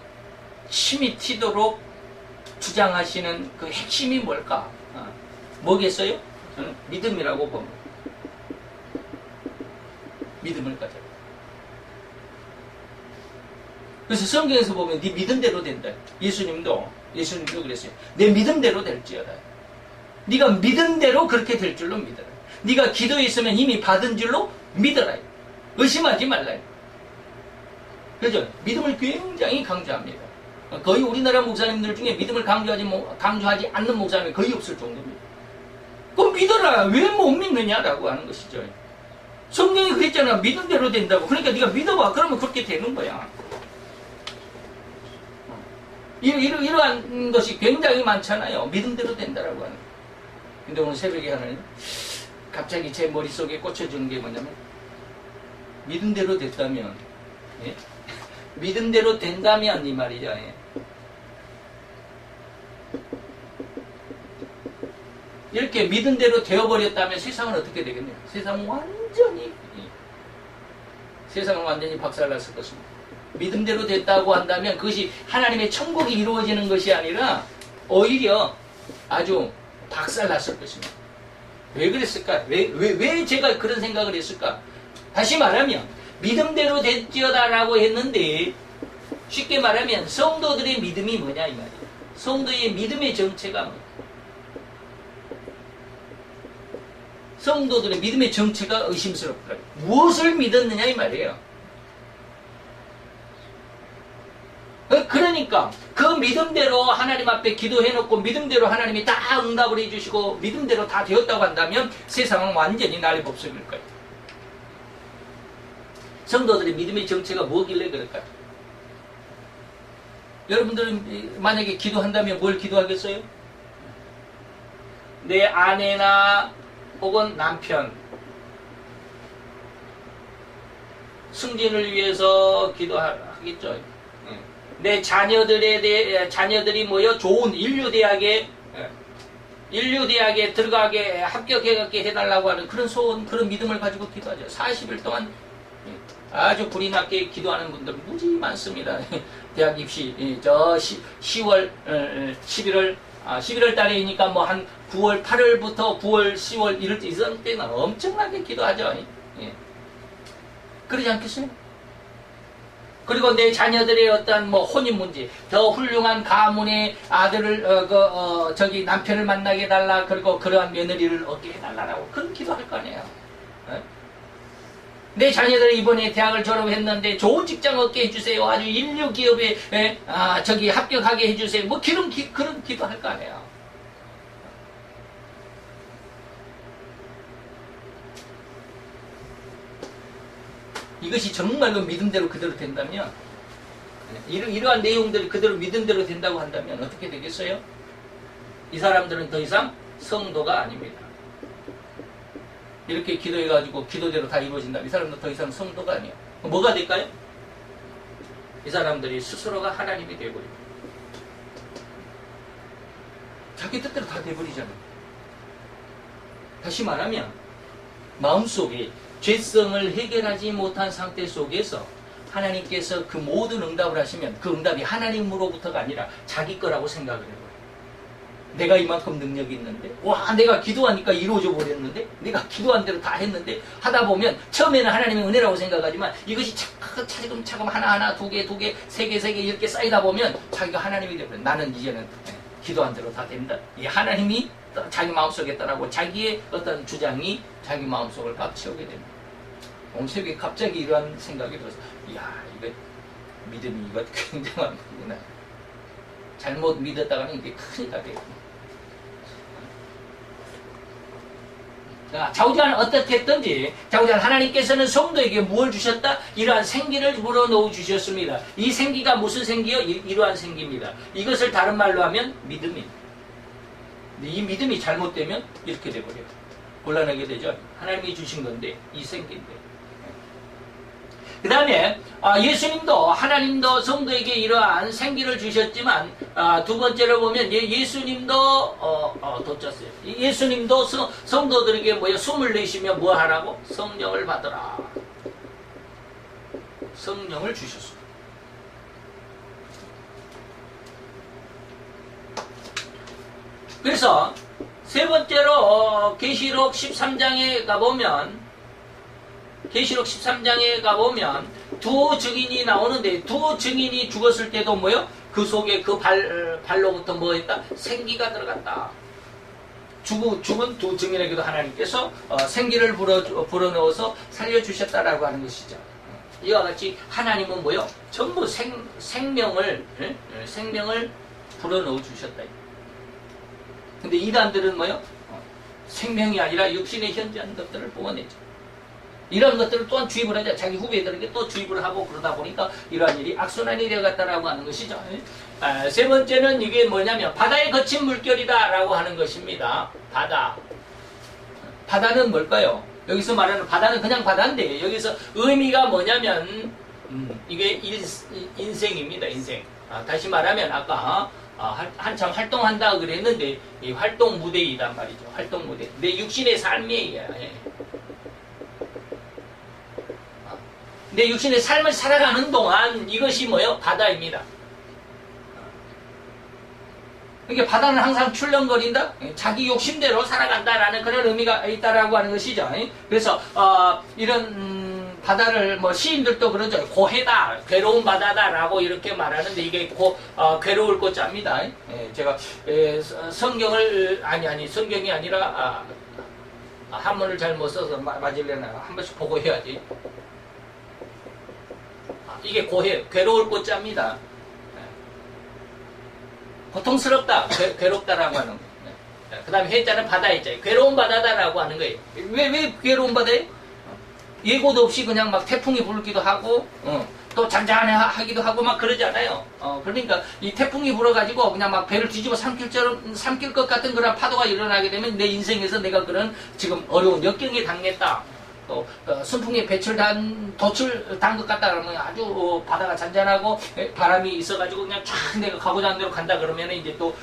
침이 튀도록 주장하시는 그 핵심이 뭘까? 뭐겠어요? 저는 믿음이라고 봅니다. 믿음을 가져. 그래서 성경에서 보면 네 믿음대로 된다. 예수님도 그랬어요. 내 믿음대로 될지어다. 네가 믿음대로 그렇게 될 줄로 믿어라. 네가 기도에 있으면 이미 받은 줄로 믿어라. 의심하지 말라. 그죠? 믿음을 굉장히 강조합니다. 거의 우리나라 목사님들 중에 믿음을 강조하지 않는 목사님이 거의 없을 정도입니다. 그럼 믿어라. 왜 못 믿느냐라고 하는 것이죠. 성경이 그랬잖아. 믿은 대로 된다고. 그러니까 네가 믿어봐. 그러면 그렇게 되는 거야. 이러한 것이 굉장히 많잖아요. 믿은 대로 된다라고 하는. 근데 오늘 새벽에 하나님 갑자기 제 머릿속에 꽂혀주는 게 뭐냐면 믿은 대로 됐다면, 예? 믿은 대로 된다면 이 말이죠. 예. 이렇게 믿은 대로 되어버렸다면 세상은 어떻게 되겠네요? 세상은 완전히 박살났을 것입니다. 믿음대로 됐다고 한다면 그것이 하나님의 천국이 이루어지는 것이 아니라 오히려 아주 박살났을 것입니다. 왜 그랬을까? 왜 제가 그런 생각을 했을까? 다시 말하면 믿음대로 됐지어다라고 했는데 쉽게 말하면 성도들의 믿음이 뭐냐 이 말이에요. 성도의 믿음의 정체가 뭐냐. 성도들의 믿음의 정체가 의심스럽다. 무엇을 믿었느냐 이 말이에요. 그러니까 그 믿음대로 하나님 앞에 기도해놓고 믿음대로 하나님이 다 응답을 해주시고 믿음대로 다 되었다고 한다면 세상은 완전히 난리 법석일 거예요. 성도들의 믿음의 정체가 뭐길래 그럴까요? 여러분들은 만약에 기도한다면 뭘 기도하겠어요? 내 아내나 혹은 남편 승진을 위해서 기도하겠죠. 내 자녀들이 모여 좋은 인류대학에 들어가게 합격해가게 해달라고 하는 그런 소원, 그런 믿음을 가지고 기도하죠. 40일 동안 아주 불이 나게 기도하는 분들 무지 많습니다. 대학 입시 저 10월 11월 달에니까 뭐 한 9월 8월부터 9월 10월 이럴 때는 엄청나게 기도하죠. 예. 그러지 않겠어요? 그리고 내 자녀들의 어떤 뭐 혼인 문제, 더 훌륭한 가문의 아들을 남편을 만나게 해달라, 그리고 그러한 며느리를 얻게 해달라라고 그런 기도할 거 아니에요. 예? 내 자녀들이 이번에 대학을 졸업했는데 좋은 직장 얻게 해주세요. 아주 인류 기업에 합격하게 해주세요. 뭐 그런 기도할 거 아니에요. 이것이 정말로 믿음대로 그대로 된다면, 이러한 내용들이 그대로 믿음대로 된다고 한다면 어떻게 되겠어요? 이 사람들은 더 이상 성도가 아닙니다. 이렇게 기도해가지고 기도대로 다 이루어진다면 이 사람들은 더 이상 성도가 아니에요. 뭐가 될까요? 이 사람들이 스스로가 하나님이 되어버립니다. 자기 뜻대로 다 돼버리잖아요. 다시 말하면 마음속에 죄성을 해결하지 못한 상태 속에서 하나님께서 그 모든 응답을 하시면 그 응답이 하나님으로부터가 아니라 자기 거라고 생각을 해요. 내가 이만큼 능력이 있는데, 와, 내가 기도하니까 이루어져 버렸는데, 내가 기도한 대로 다 했는데, 하다 보면 처음에는 하나님의 은혜라고 생각하지만 이것이 차근차근 하나하나, 두 개, 세 개 이렇게 쌓이다 보면 자기가 하나님이 되버려요. 나는 이제는 기도한 대로 다 된다. 이 하나님이 자기 마음속에 따라고 자기의 어떤 주장이 자기 마음속을 막 채우게 됩니다. 오늘 새벽에 갑자기 이러한 생각이 들어서, 이야, 이거 믿음이 이거 굉장한 거구나. 잘못 믿었다가는 이게 큰일 나겠구나. 자, 자우지간 어떻겠든지 자우지간 하나님께서는 성도에게 무엇을 주셨다? 이러한 생기를 불어넣어 주셨습니다. 이 생기가 무슨 생기요? 이러한 생기입니다. 이것을 다른 말로 하면 믿음입니다. 이 믿음이 잘못되면 이렇게 돼버려요. 곤란하게 되죠. 하나님이 주신 건데 이 생기인데. 그 다음에 예수님도 하나님도 성도에게 이러한 생기를 주셨지만 두 번째로 보면 예수님도 덧쳤어요. 예수님도 성도들에게 뭐야 숨을 내쉬며 뭐 하라고? 성령을 받으라. 성령을 주셨습니다. 그래서 세 번째로 계시록 13장에 가보면 두 증인이 나오는데 두 증인이 죽었을 때도 뭐요? 그 속에 그 발로부터 뭐 했다? 생기가 들어갔다. 죽은 두 증인에게도 하나님께서 생기를 불어넣어서 살려주셨다라고 하는 것이죠. 이와 같이 하나님은 뭐요? 전부 생명을 불어넣어 주셨다. 근데 이단들은 뭐요? 생명이 아니라 육신에 현재한 것들을 뽑아내죠. 이런 것들을 또한 주입을 하자. 자기 후배들에게 또 주입을 하고 그러다 보니까 이러한 일이 악순환이 되어갔다라고 하는 것이죠. 세 번째는 이게 뭐냐면 바다의 거친 물결이다라고 하는 것입니다. 바다는 뭘까요? 여기서 말하는 바다는 그냥 바다인데 여기서 의미가 뭐냐면 이게 인생입니다. 인생. 다시 말하면 아까 한참 활동한다 그랬는데 이 활동 무대이단 말이죠. 활동 무대. 내 육신의 삶이에요. 내 육신의 삶을 살아가는 동안 이것이 뭐예요? 바다입니다. 그러니까 바다는 항상 출렁거린다? 자기 욕심대로 살아간다라는 그런 의미가 있다라고 하는 것이죠. 그래서 이런 바다를 뭐 시인들도 그러죠. 고해다, 괴로운 바다다라고 이렇게 말하는데 이게 괴로울 꽃자입니다. 제가 성경을 성경이 아니라 한문을 잘 못 써서 맞으려나 한 번씩 보고 해야지. 이게 괴로울 꽃자입니다. 고통스럽다, 괴롭다라고 하는 거예요. 그 다음에 해자는 바다에 있잖아요. 괴로운 바다다라고 하는 거예요. 왜 괴로운 바다예요? 예고도 없이 그냥 막 태풍이 불기도 하고, 또 잔잔하기도 하고 막 그러잖아요. 그러니까 이 태풍이 불어가지고 그냥 막 배를 뒤집어 삼킬 것 같은 그런 파도가 일어나게 되면 내 인생에서 내가 그런 지금 어려운 역경에 당했다. 또 순풍에 도출단 것 같다 그러면 아주 바다가 잔잔하고 바람이 있어가지고 그냥 쫙 내가 가고자 하는 대로 간다 그러면 이제 또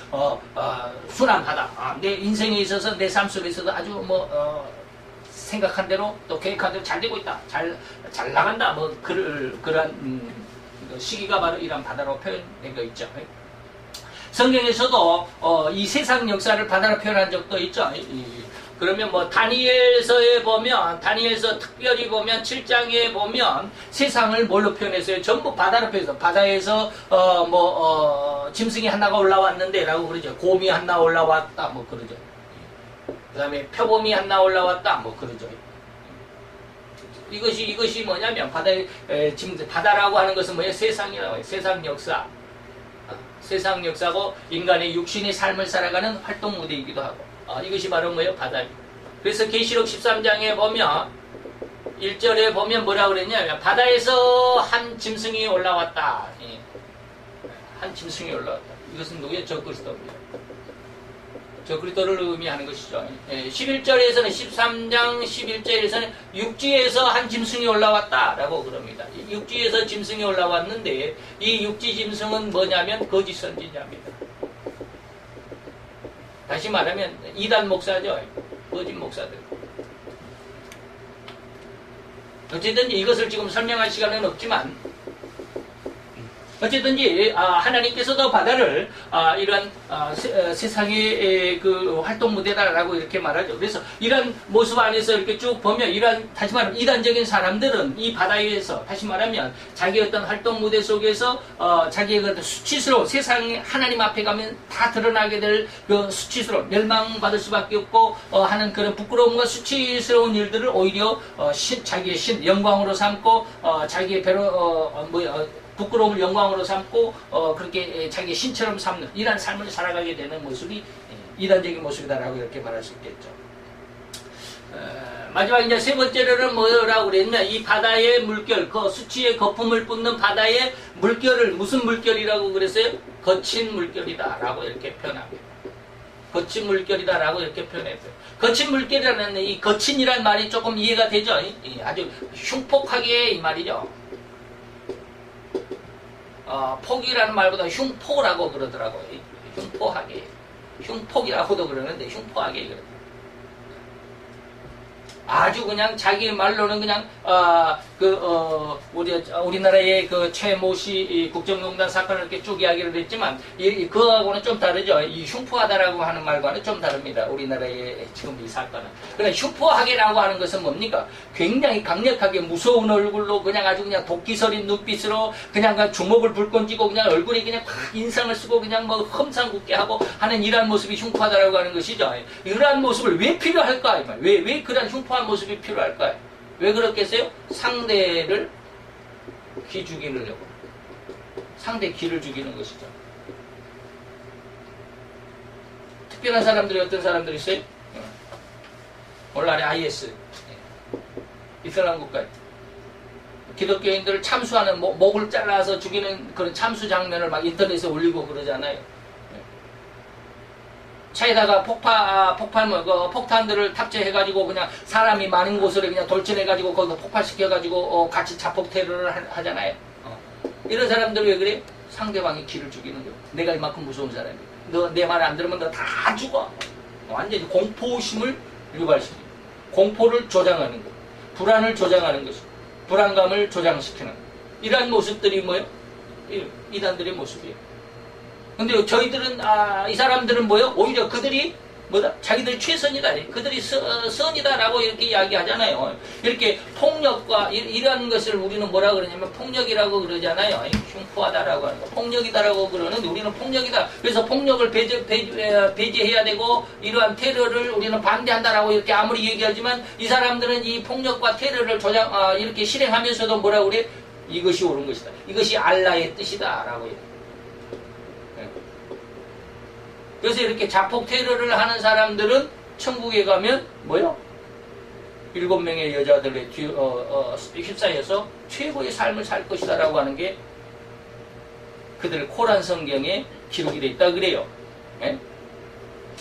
순한 바다. 내 인생에 있어서 내 삶 속에서도 아주 생각한 대로 또 계획한 대로 잘 되고 있다. 잘 나간다. 그러한 시기가 바로 이런 바다로 표현된 거 있죠. 성경에서도 이 세상 역사를 바다로 표현한 적도 있죠. 그러면 뭐 다니엘서 특별히 보면 7장에 보면 세상을 뭘로 표현했어요? 전부 바다로 표현해서 바다에서 짐승이 하나가 올라왔는데 라고 그러죠. 곰이 하나 올라왔다 뭐 그러죠. 그 다음에 표범이 하나 올라왔다 뭐 그러죠. 이것이 뭐냐면 바다라고 하는 것은 뭐예요? 세상이라고 해요. 세상 역사. 세상 역사고 인간의 육신의 삶을 살아가는 활동 무대이기도 하고 이것이 바로 뭐예요? 바다입니다. 그래서 계시록 13장에 보면 1절에 보면 뭐라 그랬냐면 바다에서 한 짐승이 올라왔다. 한 짐승이 올라왔다. 이것은 누구예요? 적그리스도입니다. 적그리스도를 의미하는 것이죠. 11절에서는 13장 11절에서는 육지에서 한 짐승이 올라왔다라고 그럽니다. 육지에서 짐승이 올라왔는데 이 육지 짐승은 뭐냐면 거짓 선지자입니다. 다시 말하면 이단 목사죠. 거짓 목사들. 어쨌든지 이것을 지금 설명할 시간은 없지만 어쨌든지 하나님께서도 바다를 이런 세상의 그 활동 무대다라고 이렇게 말하죠. 그래서 이런 모습 안에서 이렇게 쭉 보면 다시 말하면 이단적인 사람들은 이 바다에서 다시 말하면 자기 어떤 활동 무대 속에서 자기의 그 수치스러운 세상에 하나님 앞에 가면 다 드러나게 될 그 수치스러운 멸망받을 수밖에 없고 하는 그런 부끄러움과 수치스러운 일들을 오히려 자기의 영광으로 삼고 자기의 부끄러움을 영광으로 삼고 그렇게 자기의 신처럼 삼는 이러한 삶을 살아가게 되는 모습이 이단적인 모습이다라고 이렇게 말할 수 있겠죠. 마지막 이제 세 번째로는 뭐라고 그랬냐? 이 바다의 물결, 그 수치의 거품을 뿜는 바다의 물결을 무슨 물결이라고 그랬어요? 거친 물결이다라고 이렇게 표현합니다. 거친 물결이다라고 이렇게 표현했어요. 거친 물결이라는 이 거친이란 말이 조금 이해가 되죠? 아주 흉폭하게 이 말이죠. 폭이라는 말보다 흉포라고 그러더라고요. 흉포하게. 흉폭이라고도 그러는데 흉포하게 그러더라고요. 아주 그냥 자기 말로는 그냥 우리나라의 그 최모 씨 국정농단 사건을 이렇게 쭉 이야기를 했지만 그거하고는 좀 다르죠. 이 흉포하다라고 하는 말과는 좀 다릅니다. 우리나라의 지금 이 사건은. 그러나 흉포하게라고 하는 것은 뭡니까? 굉장히 강력하게 무서운 얼굴로 그냥 아주 그냥 도끼서린 눈빛으로 그냥 주먹을 불끈 쥐고 그냥 얼굴에 그냥 인상을 쓰고 그냥 뭐 험상궂게 하고 하는 이러한 모습이 흉포하다라고 하는 것이죠. 이러한 모습을 왜 필요할까? 왜 그런 흉포한 모습이 필요할까요? 왜 그렇겠어요? 상대를 기 죽이려고. 상대 기를 죽이는 것이죠. 특별한 사람들이 어떤 사람들이 있어요? 오늘 안에 IS. 이슬람 국가에. 기독교인들을 참수하는, 목을 잘라서 죽이는 그런 참수 장면을 막 인터넷에 올리고 그러잖아요. 차에다가 폭탄들을 탑재해가지고 그냥 사람이 많은 곳으로 그냥 돌진해가지고 거기서 폭발시켜가지고 같이 자폭 테러를 하잖아요. 이런 사람들 왜 그래? 상대방이 기를 죽이는 거예요. 내가 이만큼 무서운 사람이야. 너 내 말 안 들으면 너 다 죽어. 완전히 공포심을 유발시키고 공포를 조장하는 거예요. 불안을 조장하는 것이고 불안감을 조장시키는 이러한 모습들이 뭐예요? 이단들의 모습이에요. 근데 저희들은 이 사람들은 뭐예요? 오히려 그들이 뭐다? 자기들이 최선이다. 그들이 선이다라고 이렇게 이야기하잖아요. 이렇게 폭력과 이런 것을 우리는 뭐라 그러냐면 폭력이라고 그러잖아요. 흉포하다라고 하는 거. 폭력이다라고 그러는데 우리는 폭력이다. 그래서 폭력을 배제해야 되고 이러한 테러를 우리는 반대한다라고 이렇게 아무리 얘기하지만 이 사람들은 이 폭력과 테러를 이렇게 실행하면서도 뭐라고 그래? 이것이 옳은 것이다. 이것이 알라의 뜻이다라고 해요. 그래서 이렇게 자폭 테러를 하는 사람들은 천국에 가면 뭐요? 7명의 여자들의 휩싸여서 최고의 삶을 살 것이다 라고 하는 게 그들 코란 성경에 기록이 되어 있다 그래요. 예?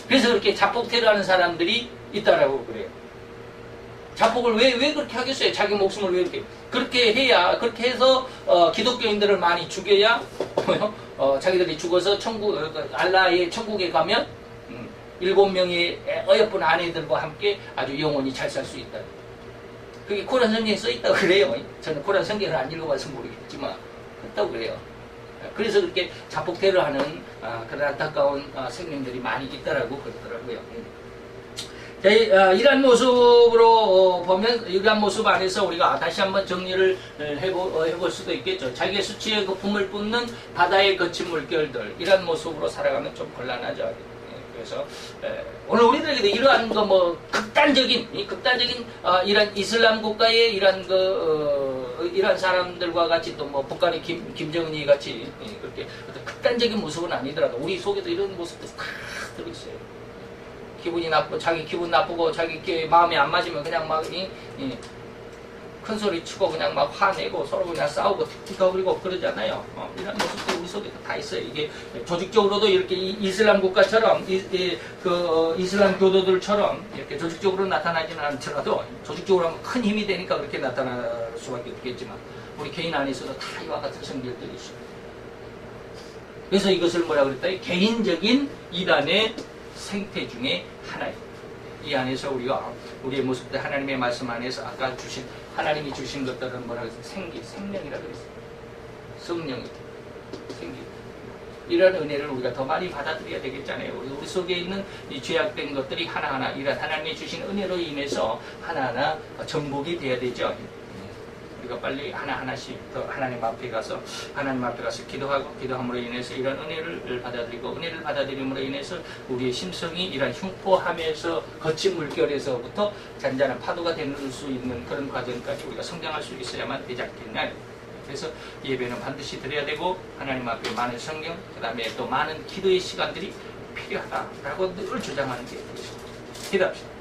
그래서 그렇게 자폭 테러하는 사람들이 있다라고 그래요. 자폭을 왜 그렇게 하겠어요? 자기 목숨을 왜 그렇게 해야, 그렇게 해서 기독교인들을 많이 죽여야 뭐요? 자기들이 죽어서 알라의 천국에 가면 7명의 어여쁜 아내들과 함께 아주 영원히 잘 살 수 있다. 그게 코란 성경에 써있다고 그래요. 저는 코란 성경을 안 읽어봐서 모르겠지만 그렇다고 그래요. 그래서 그렇게 자폭 테러하는 그런 안타까운 생명들이 많이 있다라고 그러더라고요. 이러한 모습으로 보면, 이러한 모습 안에서 우리가 다시 한번 정리를 해볼 수도 있겠죠. 자기의 수치에 그 품을 뿜는 바다의 거친 물결들, 이러한 모습으로 살아가면 좀 곤란하죠. 그래서 오늘 우리들에게도 이러한 극단적인 이런 이슬람 국가의 이러한 사람들과 같이 또 북한의 김정은이 같이 그렇게 어떤 극단적인 모습은 아니더라도 우리 속에도 이런 모습도 다 들어있어요. 기분이 나쁘고, 자기 기분 나쁘고, 자기 마음이 안 맞으면 그냥 막, 큰 소리 치고 그냥 막 화내고 서로 그냥 싸우고 틱틱거리고 그러잖아요. 이런 모습도 우리 속에 다 있어요. 이게 조직적으로도 이렇게 이슬람 국가처럼, 이슬람 교도들처럼 이렇게 조직적으로 나타나지는 않더라도 조직적으로 하면 큰 힘이 되니까 그렇게 나타날 수밖에 없겠지만 우리 개인 안에서도 다 이와 같은 성질들이 있어요. 그래서 이것을 뭐라 그랬다? 개인적인 이단의 생태 중에 하나예요. 이 안에서 우리의 모습들 하나님의 말씀 안에서 아까 하나님이 주신 것들은 뭐라 그랬어요? 생명이라 그랬어요. 성령이 생기. 이런 은혜를 우리가 더 많이 받아들여야 되겠잖아요. 우리 속에 있는 이 죄악된 것들이 하나하나 이런 하나님이 주신 은혜로 인해서 하나하나 정복이 돼야 되죠. 우리가 빨리 하나하나씩 더 하나님 앞에 가서 기도함으로 인해서 이런 은혜를 받아들이고, 은혜를 받아들임으로 인해서 우리의 심성이 이런 흉포함에서 거친 물결에서부터 잔잔한 파도가 될 수 있는 그런 과정까지 우리가 성장할 수 있어야만 되지 않겠냐. 그래서 예배는 반드시 드려야 되고, 하나님 앞에 많은 성경, 그 다음에 또 많은 기도의 시간들이 필요하다라고 늘 주장하는 게 되겠습니다. 기도합시다.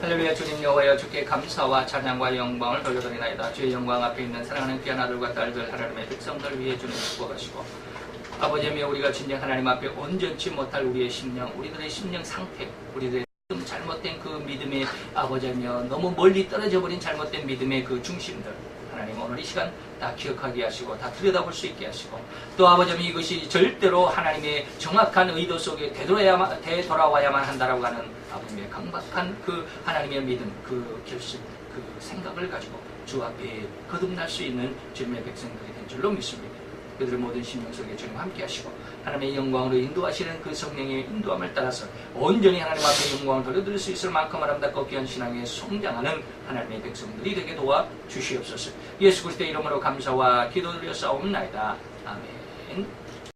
할렐루야. 주님 여호와여, 주께 감사와 찬양과 영광을 돌려드리나이다. 주의 영광 앞에 있는 사랑하는 귀한 아들과 딸들, 하나님의 백성들 위해 주님 축복하시고, 아버지여, 우리가 진정 하나님 앞에 온전치 못할 우리의 심령, 우리들의 심령 상태, 우리들의 잘못된 그 믿음의 아버지여, 너무 멀리 떨어져 버린 잘못된 믿음의 그 중심들, 하나님 오늘 이 시간 다 기억하게 하시고 다 들여다볼 수 있게 하시고, 또 아버지여, 이것이 절대로 하나님의 정확한 의도 속에 되돌아와야만 한다라고 하는 아버지의 강박한 그 하나님의 믿음, 그 결심, 그 생각을 가지고 주 앞에 거듭날 수 있는 주님의 백성들이 된 줄로 믿습니다. 그들의 모든 심령 속에 주님 함께 하시고 하나님의 영광으로 인도하시는 그 성령의 인도함을 따라서 온전히 하나님 앞에 영광을 돌려드릴 수 있을 만큼 아름답고 귀한 신앙에 성장하는 하나님의 백성들이 되게 도와 주시옵소서. 예수 그리스도의 이름으로 감사와 기도드려 싸움나이다. 아멘.